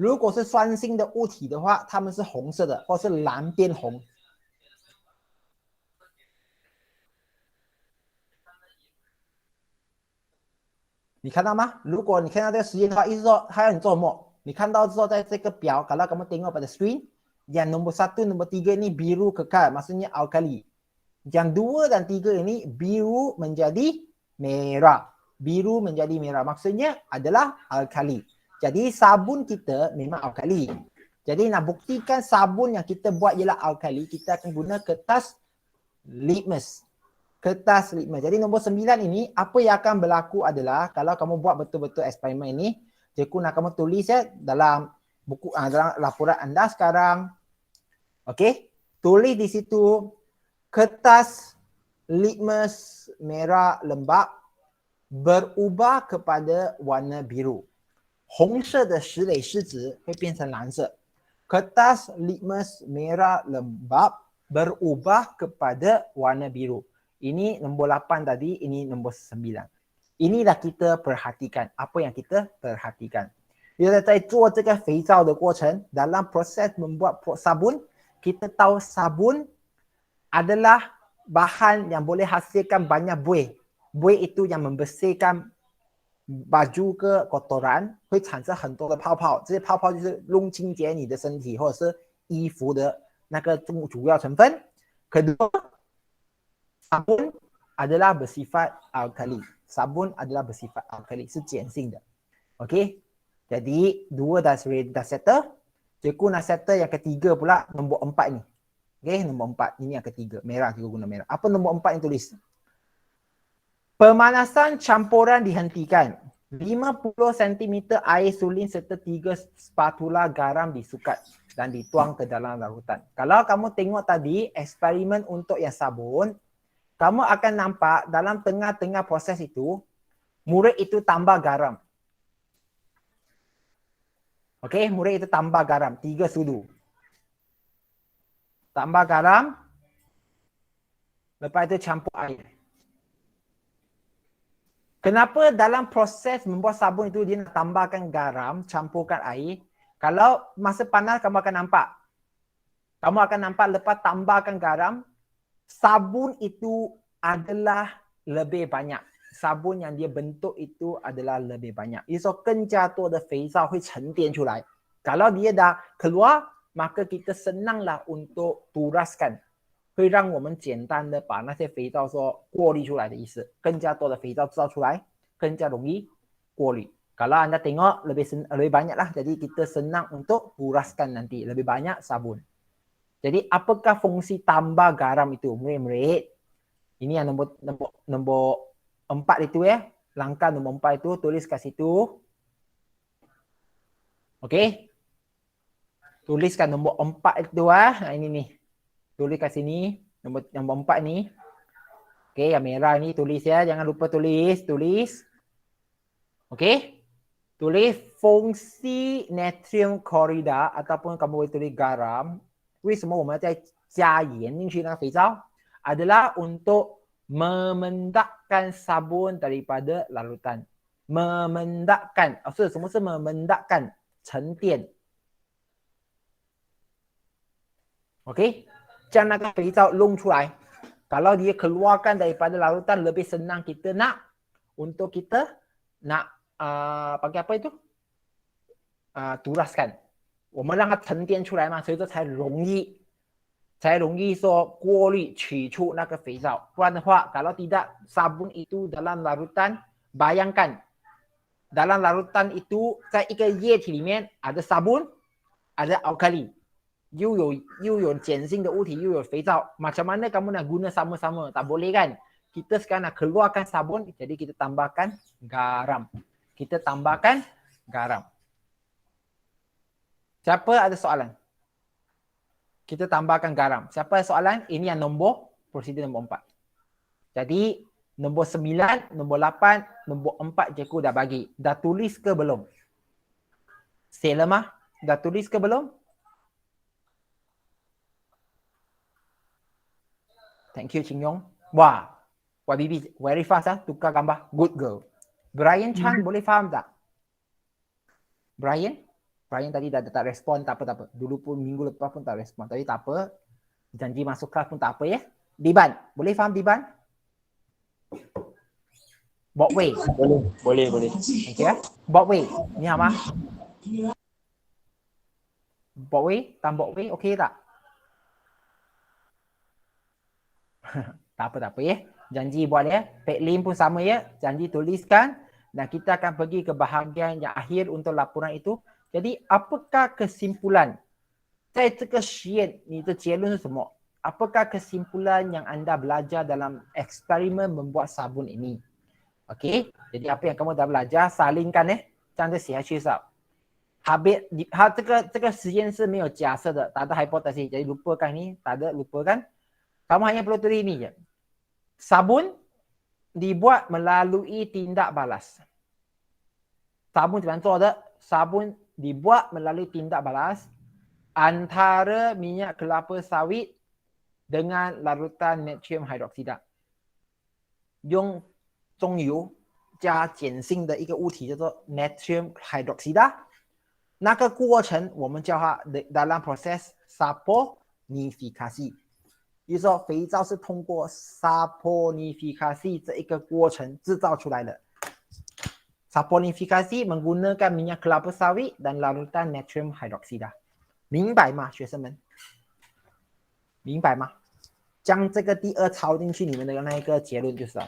如果是酸性的物体的话，它们是红色的，或是蓝变红。你看到吗？如果你看到这个实验的话，意思说它要你做什么？你看到之后，在这个表，kalau kamu tengok pada screen, yang nombor 1, nombor 3 ini biru kekal, maksudnya alkali. Yang 2 dan 3 ini biru menjadi merah. Biru menjadi merah, maksudnya adalah alkali. Jadi sabun kita memang alkali. Jadi nak buktikan sabun yang kita buat ialah alkali, kita akan guna kertas litmus. Kertas litmus. Jadi nombor 9 ini, apa yang akan berlaku adalah kalau kamu buat betul-betul eksperimen ini, cikgu nak kamu tulis ya dalam buku dalam laporan anda sekarang. Okey, tulis di situ kertas litmus merah lembap berubah kepada warna biru. 红色的石磊石子会变成蓝色。Kertas litmus merah lembap berubah kepada warna biru. Ini nombor 8 tadi, ini nombor 9. Inilah kita perhatikan. Apa yang kita perhatikan. Bila 在做这个肥皂的过程, dalam proses membuat sabun, kita tahu sabun adalah bahan yang boleh hasilkan banyak buih. Buih itu yang membersihkan baju ke kotoran, 会产生很多的泡泡。这些泡泡就是弄清洁你的身体或者是衣服的那个主要成分。Kedua, sabun adalah bersifat alkali. Sabun adalah bersifat alkali, 是碱性的。Okey. Jadi, 2 dah settle. Cikgu nak settle yang ketiga pula, nombor 4 ni. Okey, nombor 4. Ini yang ketiga. Merah, cikgu guna merah. Apa nombor 4 yang tulis? Pemanasan campuran dihentikan. 50 cm air sulin serta 3 spatula garam disukat dan dituang ke dalam larutan. Kalau kamu tengok tadi eksperimen untuk yang sabun, kamu akan nampak dalam tengah-tengah proses itu, murid itu tambah garam. Okey, murid itu tambah garam, 3 sudu. Tambah garam, lepas itu campur air. Kenapa dalam proses membuat sabun itu dia nak tambahkan garam, campurkan air? Kalau masa panas kamu akan nampak. Kamu akan nampak lepas tambahkan garam, sabun itu adalah lebih banyak. sabun yang dia bentuk itu adalah lebih banyak. Jadi so 更加多的肥皂会沉淀出来. Kalau dia dah keluar, maka kita senanglah untuk turaskan. 会让我们简单的把那些肥皂说过滤出来的意思。更加多的肥皂制造出来，更加容易过滤. Kalau anda tengok lebih banyak lah, jadi kita senang untuk turaskan nanti lebih banyak sabun. Jadi apakah fungsi tambah garam itu? Murid-murid, ini yang nombor 4 itu ya. Langkah nombor 4 itu tulis kat situ. Okey. Tuliskan nombor 4 itu ini nih. Tulis kat sini nombor 4 ni. Okey, yang merah ni tulis ya, jangan lupa tulis. Okey. Tulis fungsi natrium chlorida ataupun kamu boleh tulis garam. 为什么我们要再加盐进去那个肥皂 adalah untuk memendakkan sabun daripada larutan. Memendakkan. Maksud semua是 memendakkan, 沉淀. Okey. 将那个肥皂弄出来. Kalau dia keluarkan daripada larutan, lebih senang kita nak untuk kita nak pakai apa itu? Turaskan. 我们让它沉淀出来嘛，所以这才容易说过滤取出那个肥皂。不然的话，kalau tidak sabun itu dalam larutan, bayangkan dalam larutan itu 在一个液体里面 ada sabun, ada alkali, 又有碱性的物体，又有肥皂。Macam mana kamu nak guna sama-sama? Tak boleh kan? Kita sekarang nak keluarkan sabun, jadi kita tambahkan garam. Siapa ada soalan? Kita tambahkan garam. Siapa ada soalan? Ini yang prosedur nombor 4. Jadi, nombor 9, nombor 8, nombor 4 cikgu dah bagi. Dah tulis ke belum? Selamah, dah tulis ke belum? Thank you, Ching Yong. Wah, Bibi, very fast tukar gambar. Good girl. Brian Chan, boleh faham tak? Brian tadi dah tak respon, tak apa. Dulu pun minggu lepas pun tak respon. Tapi tak apa. Janji masuk kelas pun tak apa ya. Diban, boleh faham Diban? Bok Wei. Boleh. Thank you. Bok Wei, ni hama. Bok Wei, Bok Wei, okey tak? Tak apa ya. Janji buat ya. Pek Lim pun sama ya. Janji tuliskan. Dan kita akan pergi ke bahagian yang akhir untuk laporan itu. Jadi, apakah kesimpulan? 在这个实验，你的结论是什么？ Apakah kesimpulan yang anda belajar dalam eksperimen membuat sabun ini? Okey, jadi apa yang kamu dah belajar, salinkan 这样就写下去是吧？ Habis, 这个实验是没有假设的，tak ada hipotesis. Jadi lupakan ni, tak ada, lupakan. Kamu hanya perlu tulis ini je. Sabun dibuat melalui tindak balas. Sabun 怎么做的？ Sabun dibuat melalui tindak balas antara minyak kelapa sawit dengan larutan natrium hydroxide. 用中油加碱性的一个物体叫做 natrium hydroxide. 那个过程我们叫它 dalam proses saponifikasi. 就是说肥皂是通过 saponifikasi 这一个过程制造出来的。 Saponifikasi menggunakan minyak kelapa sawit dan larutan natrium hydroxide. 明白吗，学生们？明白吗？将这个第二抄进去，你们的那一个结论就是了。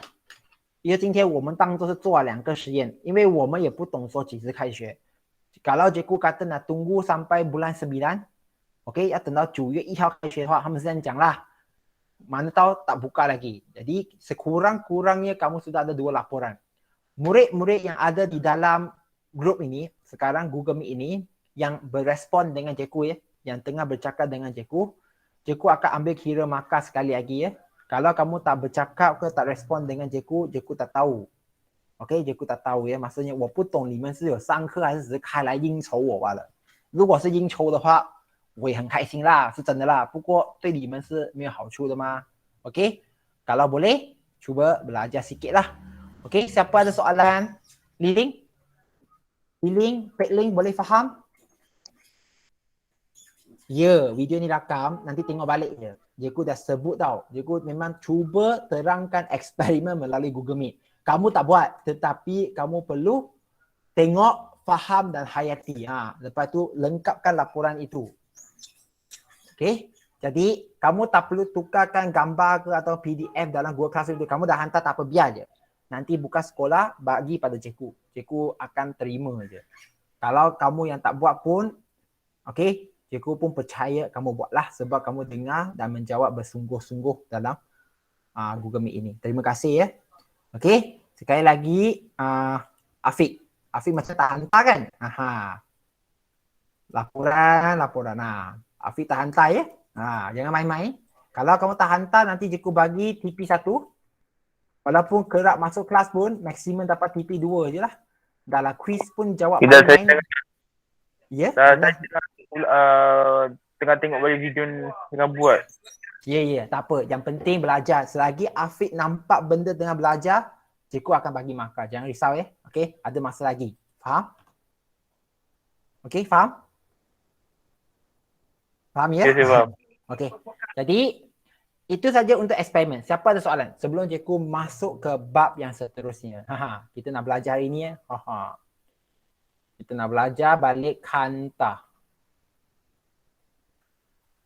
因为今天我们当作是做了2个实验，因为我们也不懂说几时开学。Kalau cikgu kata nak tunggu sampai bulan 9, okey, 要等到9月1号开学的话，他们是这样讲啦。Mana tahu tak buka lagi. Jadi sekurang-kurangnya kamu sudah ada 2 laporan. Murid-murid yang ada di dalam grup ini, sekarang Google Meet ini, yang berespon dengan cikgu ya, yang tengah bercakap dengan cikgu akan ambil kira markah sekali lagi ya. Kalau kamu tak bercakap ke tak respon dengan cikgu tak tahu. OK， cikgu tak tahu ya, maksudnya 我不懂你们是有上课还是只是开来应酬我罢了。如果是应酬的话，我也很开心啦，是真的啦。不过对你们是没有好处的嘛。OK， kalau boleh cuba belajar sikit lah. OK， siapa ada soalan? Liling, Pek Ling boleh faham? Ya, video ni rakam, nanti tengok balik je. Cikgu dah sebut tau. Cikgu memang cuba terangkan eksperimen melalui Google Meet. Kamu tak buat, tetapi kamu perlu tengok, faham dan hayati. Lepas tu lengkapkan laporan itu. Okey. Jadi kamu tak perlu tukarkan gambar ke atau PDF dalam Google Classroom itu. Kamu dah hantar tak apa, biar je. Nanti buka sekolah bagi pada cikgu. Cikgu akan terima je. Kalau kamu yang tak buat pun, okey, cikgu pun percaya kamu buatlah sebab kamu dengar dan menjawab bersungguh-sungguh dalam Google Meet ini. Terima kasih ya. Okey, sekali lagi Afiq. Afiq macam tak hantar kan? Laporan. Afiq tak hantar ya. Jangan main-main. Kalau kamu tak hantar, nanti cikgu bagi TP1. Walaupun kerap masuk kelas pun, maksimum dapat TP2 je lah. Dalam quiz pun jawab Tidak, saya main-main. Ya? tengah tengok balik video ni, tengah buat. Ya, tak apa. Yang penting belajar. Selagi Afiq nampak benda tengah belajar, cikgu akan bagi markah. Jangan risau ya. Okey, ada masa lagi. Faham? Okey, faham? Faham ya? Ya, saya faham. Okey. Jadi, itu saja untuk eksperimen. Siapa ada soalan? Sebelum cikgu masuk ke bab yang seterusnya. Kita nak belajar hari ni ya. Kita nak belajar balik kanta.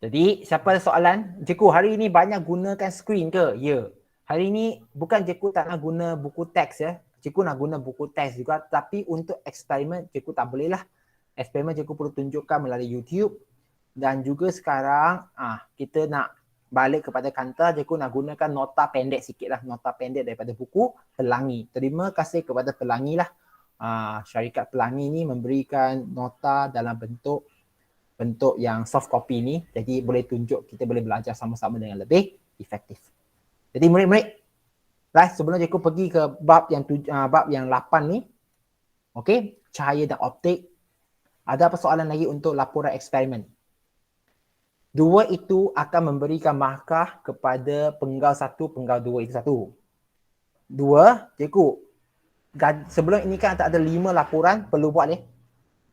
Jadi, siapa ada soalan? Cikgu, hari ini banyak gunakan skrin ke? Ya. Hari ini bukan cikgu tak nak guna buku teks ya. Cikgu nak guna buku teks juga. Tapi untuk eksperimen, cikgu tak boleh lah. Eksperimen cikgu perlu tunjukkan melalui YouTube. Dan juga sekarang, kita nak balik kepada kanta. Cikgu nak gunakan nota pendek sikit lah. Nota pendek daripada buku Pelangi. Terima kasih kepada Pelangi lah. Syarikat Pelangi ni memberikan nota dalam bentuk yang soft copy ni, jadi boleh tunjuk kita boleh belajar sama-sama dengan lebih efektif. Jadi murid-murid, sebelum cikgu pergi ke bab yang 8 ni, okey, cahaya dan optik, ada apa soalan lagi untuk laporan eksperimen? Dua itu akan memberikan markah kepada penggal 1, penggal 2 itu satu. Dua, cikgu, sebelum ini kan ada 5 laporan perlu buat ni.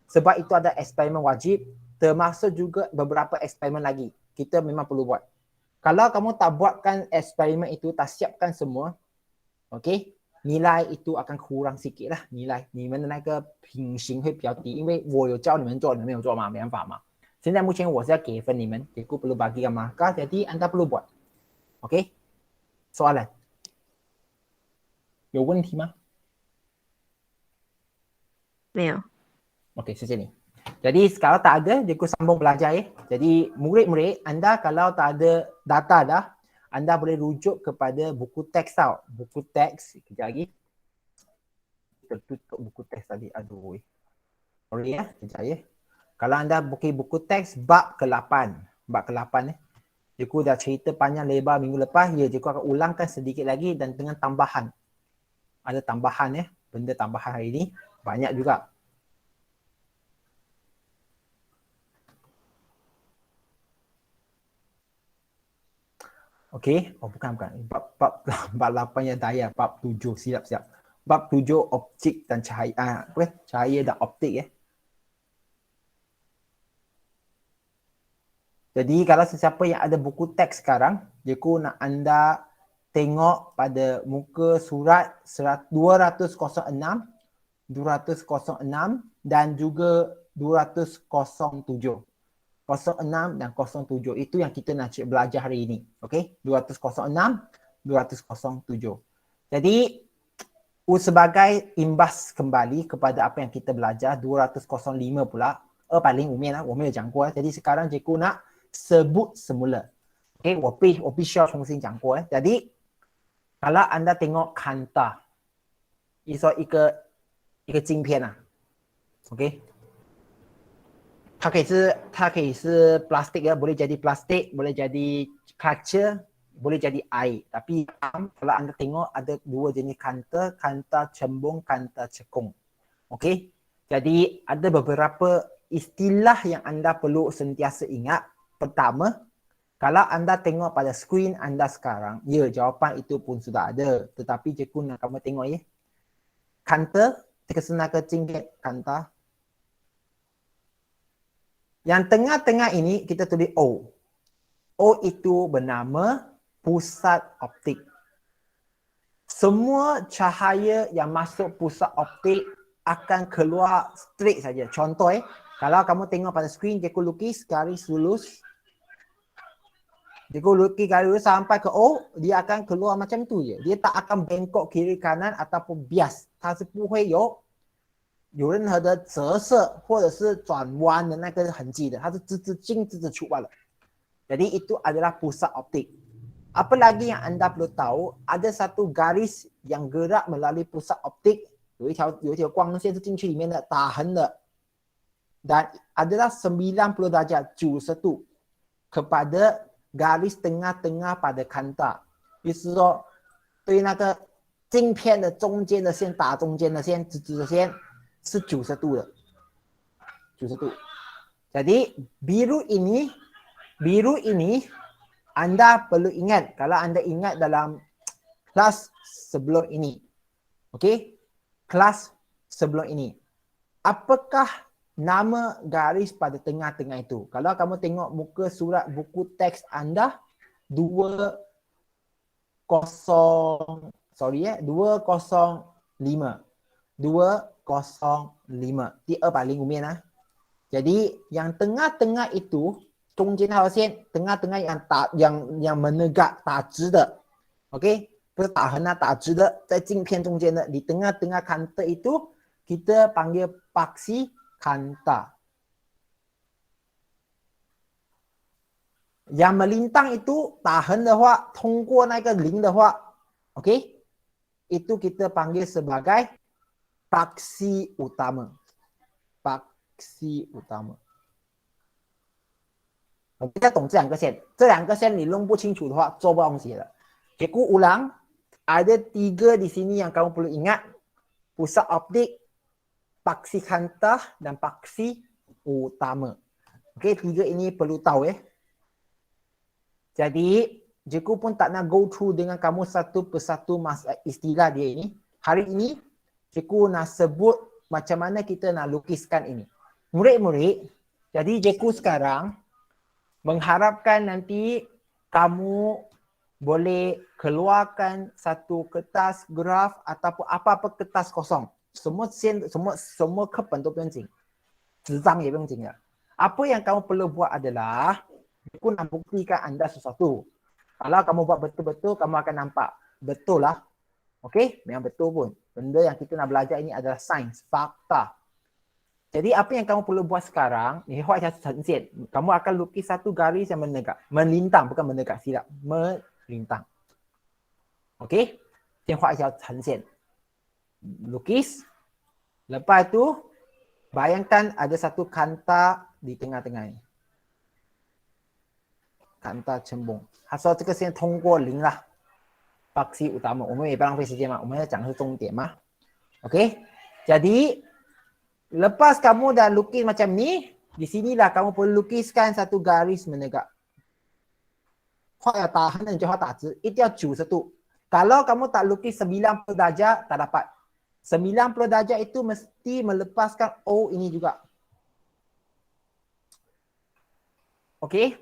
Sebab itu ada eksperimen wajib, termasuk juga beberapa eksperimen lagi. Kita memang perlu buat. Kalau kamu tak buatkan eksperimen itu, tak siapkan semua, okey, nilai itu akan kurang sikit lah. Nilai, 你们的那个品行会比较低，因为我有教你们做，你们没有做嘛，没办法嘛。现在目前我是要给分你们，cikgu perlu bagikan markah, jadi anda perlu buat. Okey? Soalan? 有问题吗？没有。 Okey,谢谢你。Jadi kalau tak ada, cikgu sambung belajar ya. Jadi murid-murid, anda kalau tak ada data dah, anda boleh rujuk kepada buku teks tau. Buku teks, kejap lagi. Tertutup buku teks tadi, aduh. Sorry ya, kejap ya. Kalau anda buku teks bab ke-8. Bab ke-8 ya. Cikgu dah cerita panjang lebar minggu lepas, ya cikgu akan ulangkan sedikit lagi dan dengan tambahan. Ada tambahan ya, benda tambahan hari ini, banyak juga. Okey, bukan. Bab 8 yang daya, bab 7, siap. Bab 7 optik dan cahaya, cahaya dan optik ya. Jadi kalau sesiapa yang ada buku teks sekarang, cikgu nak anda tengok pada muka surat 206, 206 dan juga 207. 06 dan 07 itu yang kita nak belajar hari ini. Okey, 206, 207. Jadi sebagai imbas kembali kepada apa yang kita belajar, 205 pula, paling umum lah, 我没有讲过. Jadi sekarang cikgu nak sebut semula. Okey, 我必须要重新讲过. Jadi kalau anda tengok kanta, itu 一个镜片啊. Okey. 它可以是 plastik ya, boleh jadi plastik, boleh jadi kaca, boleh jadi air. Tapi kalau anda tengok ada dua jenis kanta, kanta cembung, kanta cekung. Okey. Jadi ada beberapa istilah yang anda perlu sentiasa ingat. Pertama, kalau anda tengok pada skrin anda sekarang, ya jawapan itu pun sudah ada. Tetapi cikgu nak kamu tengok ya. Kanta, terkena ke cingkit kanta. Yang tengah-tengah ini kita tulis O. O itu bernama pusat optik. semua cahaya yang masuk pusat optik akan keluar straight saja. Contoh kalau kamu tengok pada skrin, cikgu lukis garis lurus. Cikgu lukis garis lurus sampai ke O, dia akan keluar macam tu je. Dia tak akan bengkok kiri kanan ataupun bias. 它是不会有任何的折射或者是转弯的那个痕迹的，它是直直进直直出罢了。Jadi itu adalah pusat optik. Apa lagi yang anda perlu tahu? Ada satu garis yang gerak melalui pusat optik, 有一条光线是进去里面的，打横的， dan adalah 90 darjah 90度 kepada garis tengah-tengah pada kanta. 意思是说，对那个镜片的中间的线打中间的线，直直的线是90度的，90度。Jadi biru ini anda perlu ingat kalau anda ingat dalam kelas sebelum ini. Okey? Kelas sebelum ini. Apakah nama garis pada tengah-tengah itu? Kalau kamu tengok muka surat buku teks anda 205. Di 205. Jadi yang tengah-tengah itu 中间那条线 tengah-tengah yang menegak 打直的 OK 不是打横啊，打直的，在镜片中间的 di tengah-tengah kanta itu kita panggil paksi kanta. Yang melintang itu 打横的话，通过那个零的话 OK itu kita panggil sebagai paksi utama. Paksi utama. 我们要懂这两个线，这两个线你弄不清楚的话，做不到东西的。Cikgu ulang, ada 3 di sini yang kamu perlu ingat. Pusat optik, paksi kanta dan paksi utama. Okey, 3 ini perlu tahu Jadi, cikgu pun tak nak go through dengan kamu satu persatu istilah dia ini. Hari ini, cikgu nak sebut macam mana kita nak lukiskan ini. Murid-murid, jadi cikgu sekarang mengharapkan nanti kamu boleh keluarkan satu kertas graf ataupun apa-apa kertas kosong. Semua kepen tu 不用紧，纸张也不用紧的。Apa yang kamu perlu buat adalah, aku nak buktikan anda sesuatu. Kalau kamu buat betul-betul, kamu akan nampak. Betul lah. Okey? Memang betul pun. Benda yang kita nak belajar ini adalah sains, fakta. Jadi apa yang kamu perlu buat sekarang, ni huat saya呈现. Kamu akan lukis satu garis yang menegak. Melintang, bukan menegak, silap. Melintang. Okey? 先画一条呈现. Lukis. Lepas tu, bayangkan ada satu kanta di tengah-tengah ni. Kanta cembung. 他说这个线通过零啦。paksi utama. 我们也不浪费时间嘛，我们要讲的是重点嘛。Okey? Jadi, lepas kamu dah lukis macam ni, di sinilah kamu perlu lukiskan satu garis menegak. 画要打横的你就画打直，一定要90度。Kalau kamu tak lukis 90 darjah, tak dapat. 90 darjah itu mesti melepaskan O ini juga. Okey?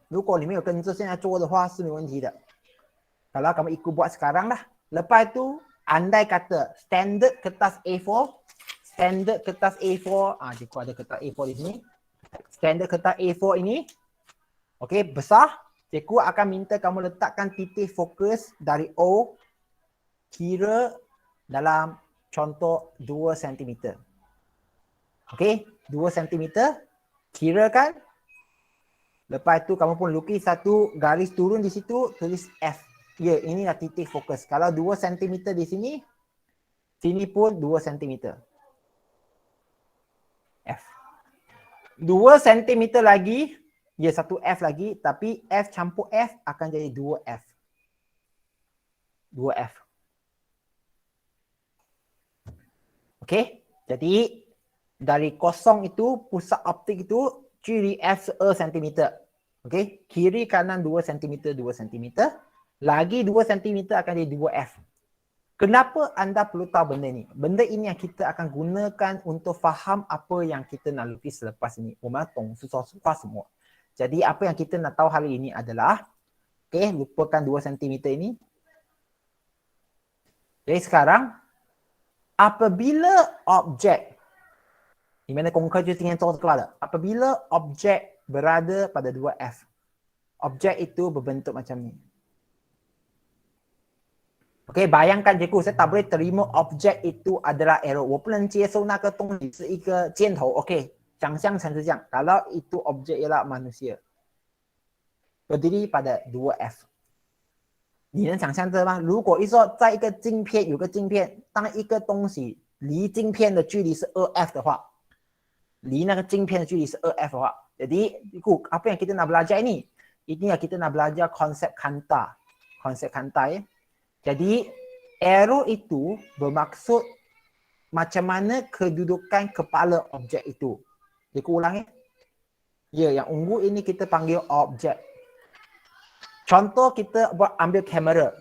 如果你没有跟着现在做的话是没问题的。Kalau kamu ikut buat sekarang lah. Lepas tu, andai kata standard kertas A4, standard kertas A4, cikgu ada kertas A4 di sini. Standard kertas A4 ini, okey, besar. Cikgu akan minta kamu letakkan titik fokus dari O kira dalam contoh 2 cm. Okey, 2 cm. Kira kan. Lepas tu kamu pun lukis satu garis turun di situ, tulis F. Ya, inilah titik fokus. Kalau 2 cm di sini, sini pun 2 cm. F. 2 cm lagi, ya satu F lagi, tapi F campur F akan jadi 2F. 2F. Okey, jadi dari kosong itu, pusat optik itu, 距离 F 是2 cm. Okey, kiri kanan 2 cm, 2 cm. Lagi 2 cm akan jadi 2F. Kenapa anda perlu tahu benda ni? Benda ini yang kita akan gunakan untuk faham apa yang kita nak lukis selepas ini. 我们要懂是说画什么. Jadi apa yang kita nak tahu hari ini adalah, okey, lupakan 2 cm ini. Jadi sekarang, apabila objek, di mana 功课就今天做这个了, apabila objek berada pada 2F, objek itu berbentuk macam ni. Okey, bayangkan cikgu, saya tak boleh terima objek itu adalah arrow. 我不能接受那个东西是一个箭头。OK， 想象成是这样。Kalau itu objek ialah manusia, berdiri pada 2F， 你能想象这吗？如果一说在一个镜片有个镜片，当一个东西离镜片的距离是 2F 的话，离那个镜片的距离是 2F 的话， jadi cikgu, apa yang kita nak belajar ini? Ini yang kita nak belajar konsep kanta. Konsep kanta ya. Jadi arrow itu bermaksud macam mana kedudukan kepala objek itu. Cikgu ulang ya. Ya, yang ungu ini kita panggil objek. Contoh kita buat ambil kamera.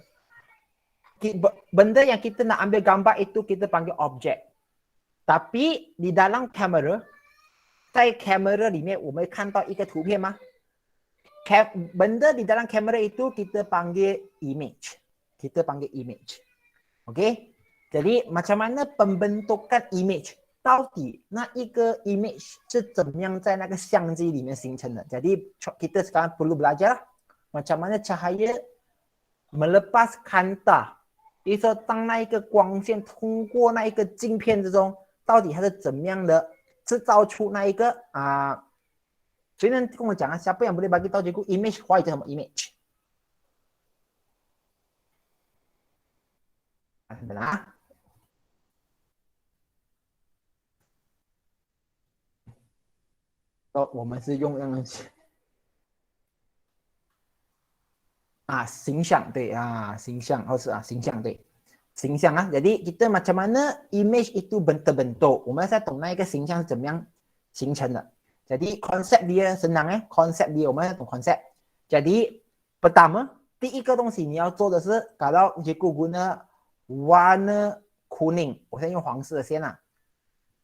Benda yang kita nak ambil gambar itu kita panggil objek. Tapi di dalam kamera, 在 kamera 里面我们看到一个图片吗？ Benda di dalam kamera itu kita panggil image. Kita panggil image. Okey? Jadi macam mana pembentukan image? 到底那一个 image 是怎么样在那个相机里面形成的？ Jadi kita sekarang perlu belajar macam mana cahaya melepas kanta. 也就是说，当那一个光线通过那一个镜片之中，到底它是怎么样的制造出那一个谁能跟我讲啊？siapa yang boleh bagi tahu cikgu image 华语叫什么 image？ Sebentar. Oh, 我们是用那个形象对形象或是形象对形象jadi kita macam mana image itu bentuk-bentuk. 我们在懂那一个形象是怎么样形成的。Jadi konsep dia senang konsep dia 我们要懂 konsep. Jadi pertama, 第一个东西你要做的是 kalau cikgu guna warna kuning, 我先用黄色先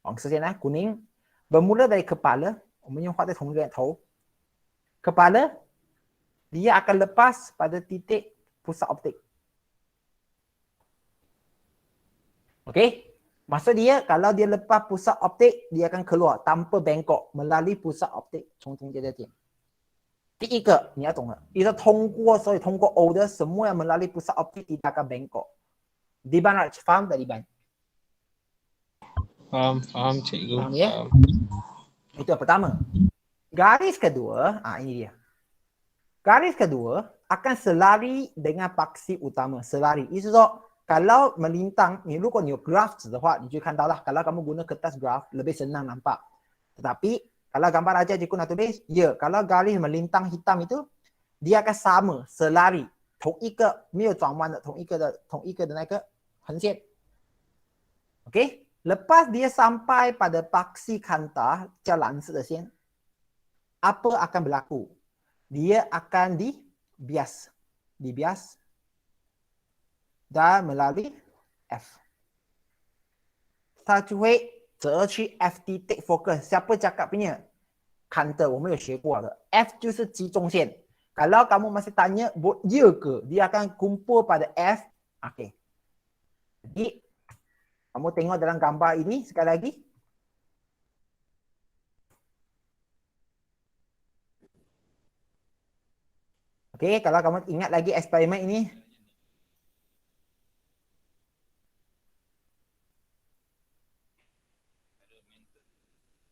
黄色先kuning. Bermula dari kepala, 我们用画在同一个头。Kepala, dia akan lepas pada titik pusat optik. Okey? Maksud dia, kalau dia lepas pusat optik, dia akan keluar tanpa bengkok melalui pusat optik. 从中间这点。第一个你要懂了，一个通过，所以通过 O 的 semua yang melalui pusat optik tidak akan bengkok. Diban faham tak Diban? Faham cikgu. Faham ya? Itu yang pertama. Garis kedua, ini dia. Garis kedua akan selari dengan paksi utama. Selari. Itu so, kalau melintang, ni 如果你有 graph 纸的话，你就看到lah. Kalau kamu guna kertas graph, lebih senang nampak. Tetapi, kalau gambar aja cikgu nak tulis, ya, kalau garis melintang hitam itu, dia akan sama, selari. 同一个没有转弯的同一个的那个横线。OK， lepas dia sampai pada paksi kanta 叫蓝色的线， apa akan berlaku? Dia akan dibias, dan melalui F. 它就会折去 F titik fokus. Siapa cakap punya? Kanta, 我们有学过的。F 就是集中线。Kalau kamu masih tanya, ya ke? Dia akan kumpul pada F. Okey. Jadi, kamu tengok dalam gambar ini sekali lagi. Okey, kalau kamu ingat lagi eksperimen ini.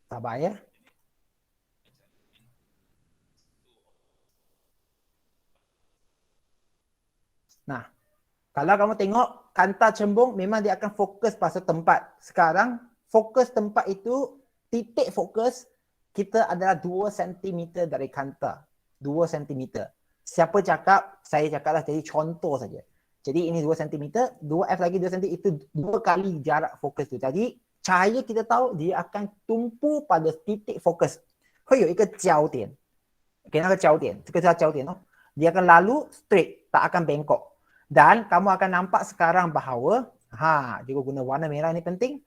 Sabar ya. Nah, kalau kamu tengok kanta cembung memang dia akan fokus pada tempat. Sekarang fokus tempat itu, titik fokus kita adalah 2 cm dari kanta. 2 cm. Siapa cakap? Saya cakaplah jadi contoh saja. Jadi ini 2 cm, 2F lagi 2 cm itu 2 kali jarak fokus tu. Jadi cahaya kita tahu dia akan tumpu pada titik fokus. 会有一个焦点。Okay, 那个焦点，这个叫焦点哦。Dia akan lalu straight, tak akan bengkok. Dan kamu akan nampak sekarang bahawa, juga guna warna merah ini penting,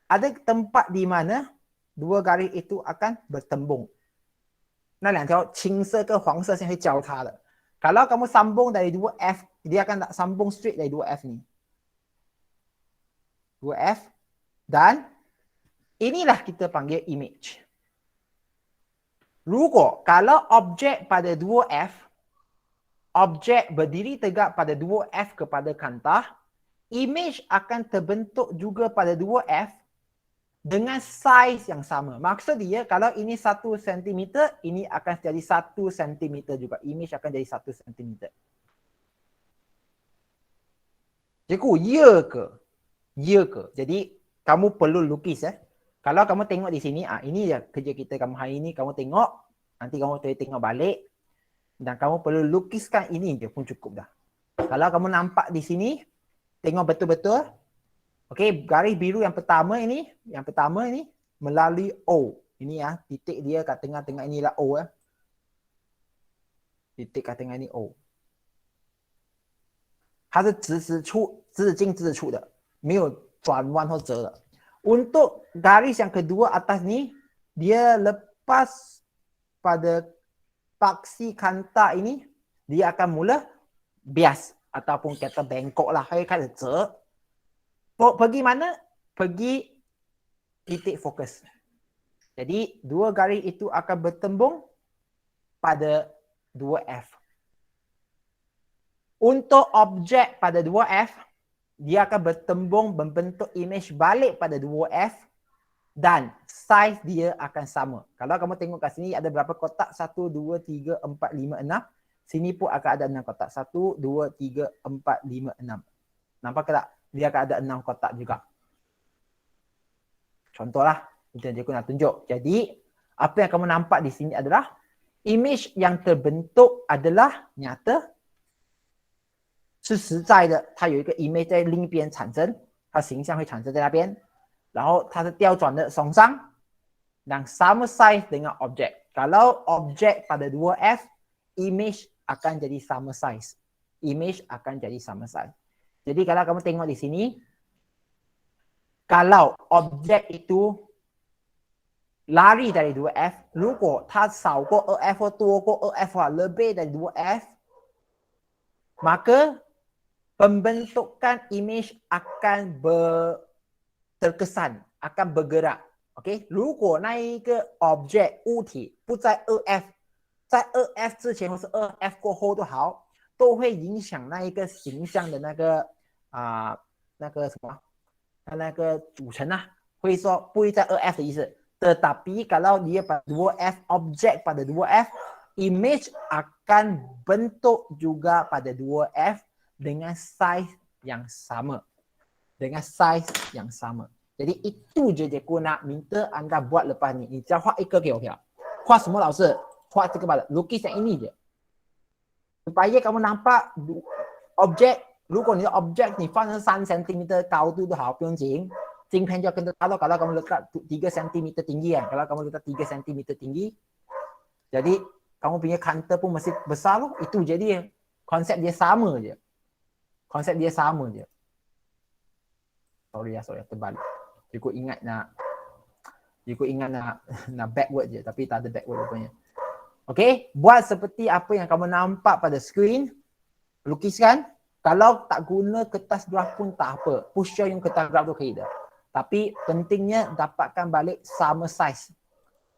ada tempat di mana 2 garis itu akan bertembung. 那2条青色跟黄色线会交叉的。Kalau kamu sambung dari 2F, dia akan tak sambung straight dari 2F ni. 2F dan inilah kita panggil image. Kalau objek pada 2F, objek berdiri tegak pada 2F kepada kantah, image akan terbentuk juga pada 2F dengan saiz yang sama. Maksud dia kalau ini 1 cm, ini akan jadi 1 cm juga. Image akan jadi 1 cm. Cikgu, ya ke? Ya ke? Jadi kamu perlu lukis Kalau kamu tengok di sini, ini je kerja kita kamu hari ini, kamu tengok, nanti kamu tengok balik dan kamu perlu lukiskan ini je pun cukup dah. Kalau kamu nampak di sini, tengok betul-betul. Okey, garis biru yang pertama ini melalui O. Ini titik dia kat tengah-tengah inilah O Titik kat tengah ini O. 它是直进直出的，没有转弯或折的。Untuk garis yang kedua atas ni, dia lepas pada paksi kanta ini, dia akan mula bias ataupun kata bengkok lah. Hai kata zer. Pergi mana? Pergi titik fokus. Jadi dua garis itu akan bertembung pada 2F. Untuk objek pada 2F, dia akan bertembung membentuk image balik pada 2F dan saiz dia akan sama. Kalau kamu tengok kat sini ada berapa kotak? 1, 2, 3, 4, 5, 6. Sini pun akan ada 6 kotak. 1, 2, 3, 4, 5, 6. Nampak tak? Dia akan ada 6 kotak juga. Contohlah, itu yang aku nak tunjuk. Jadi, apa yang kamu nampak di sini adalah image yang terbentuk adalah nyata 是实在的，它有一个 image 在另一边产生，它形象会产生在那边，然后它是调转的上上dan sama size dengan objek. Kalau objek pada 2F, image akan jadi sama size. Image akan jadi sama size. Jadi kalau kamu tengok di sini, kalau objek itu lari dari 2F, 如果它少过 2F 或多过 2F lebih dari 2F, maka pembentukan image akan terkesan, akan bergerak. OK， 如果那一个 object 物体不在 2F， 在 2F 之前或是 2F 过后都好，都会影响那一个形象的那个那个什么，那个组成会说不会在 2F 的意思。Tetapi kalau dia pada 2F, objek pada 2F, image akan bentuk juga pada 2F dengan saiz yang sama. Dengan saiz yang sama. Jadi itu je aku nak minta anda buat lepas ni. Ni 只要画一个给我可以。画什么老师？画这个吧， lukis yang ini je. Supaya kamu nampak objek, 如果你的 objek 你放成3 cm 高度都好，不用紧。镜片就要跟着kalau kamu letak 3 cm tinggi kan. Kalau kamu letak 3 cm tinggi, jadi kamu punya counter pun masih besar loh. Itu jadi konsep dia sama je. Konsep dia sama je. Sorry terbalik. Cikgu ingat nak backward je, tapi tak ada backward rupanya. Okey, buat seperti apa yang kamu nampak pada skrin. Lukiskan. Kalau tak guna kertas graf pun tak apa. Push yung kertas graf tu 可以的. Tapi pentingnya dapatkan balik sama size.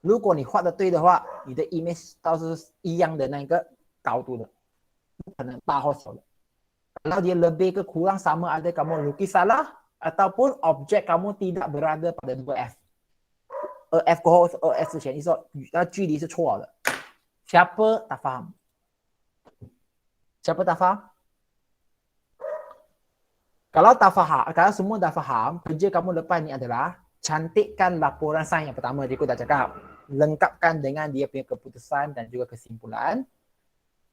如果你画的对的话，你的 image 倒是一样的那个高度的，不可能大或小的。Kalau dia lebih ke kurang sama ada kamu lukis salah ataupun objek kamu tidak berada pada 2F. 2F 过后是 2F 之前，你说那距离是错的。Siapa tak faham? Siapa tak faham? Kalau tak faham, kalau semua dah faham, kerja kamu lepas ni adalah cantikkan laporan sains yang pertama cikgu dah cakap. Lengkapkan dengan dia punya keputusan dan juga kesimpulan.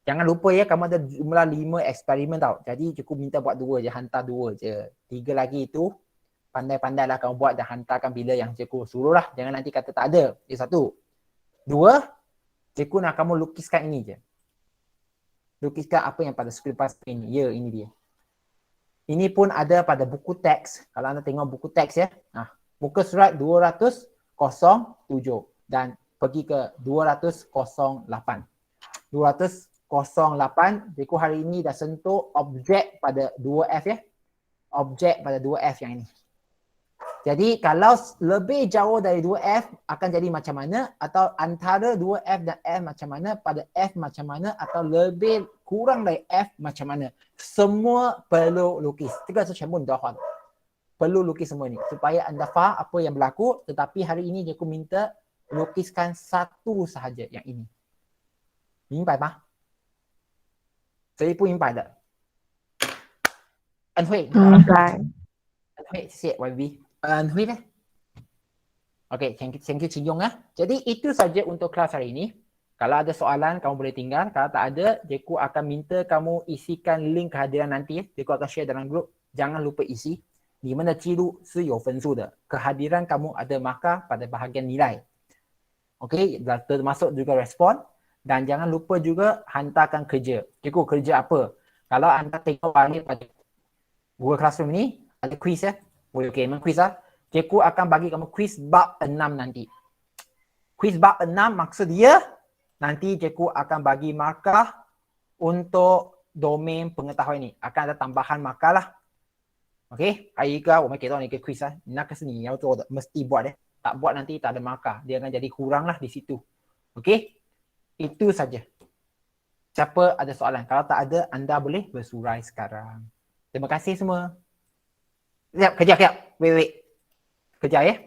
Jangan lupa ya, kamu ada jumlah 5 eksperimen tau. Jadi cukup minta buat 2 je, hantar 2 je. 3 lagi itu pandai-pandailah kamu buat dan hantarkan bila yang cikgu suruh lah. Jangan nanti kata tak ada. Itu 1. 2, cikgu nak kamu lukiskan ini je. Lukiskan apa yang pada skrin pas ini. Ya, ini dia. Ini pun ada pada buku teks. Kalau anda tengok buku teks ya. Muka surat 207 dan pergi ke 208. 208, cikgu hari ini dah sentuh objek pada 2F ya. Objek pada 2F yang ini. Jadi kalau lebih jauh dari 2F akan jadi macam mana, atau antara 2F dan F macam mana, pada F macam mana, atau lebih kurang dari F macam mana. Semua perlu lukis. 这个是全部你都要画的。perlu lukis semua ni supaya anda faham apa yang berlaku, tetapi hari ini aku minta lukiskan satu sahaja yang ini. 明白吗？谁不明白的？恩惠，明白。恩惠，谢谢 YB。恩惠呢？Okey, thank you Cik Yong ah. Jadi itu saja untuk kelas hari ini. Kalau ada soalan kamu boleh tinggal. Kalau tak ada, Cikgu akan minta kamu isikan link kehadiran nanti. Cikgu akan share dalam grup. Jangan lupa isi. 你们的记录是有分数的. Kehadiran kamu ada markah pada bahagian nilai. Okey, termasuk juga respon. Dan jangan lupa juga hantarkan kerja. Cikgu, kerja apa? Kalau anda tengok balik pada Google Classroom ni, ada quiz ya. Boleh okey, memang quiz lah. Cikgu akan bagi kamu quiz bab 6 nanti. Quiz bab 6 maksud dia, nanti cikgu akan bagi markah untuk domain pengetahuan ni. Akan ada tambahan markah lah. Okey, hari ke, 我们给到你一个 quiz 啊，那个是你要做的， mesti buat eh. Tak buat nanti tak ada markah. Dia akan jadi kurang lah di situ. Okey, itu saja. Siapa ada soalan? Kalau tak ada, anda boleh bersurai sekarang. Terima kasih semua. Sekejap, kejap. Wait. Kerja ya.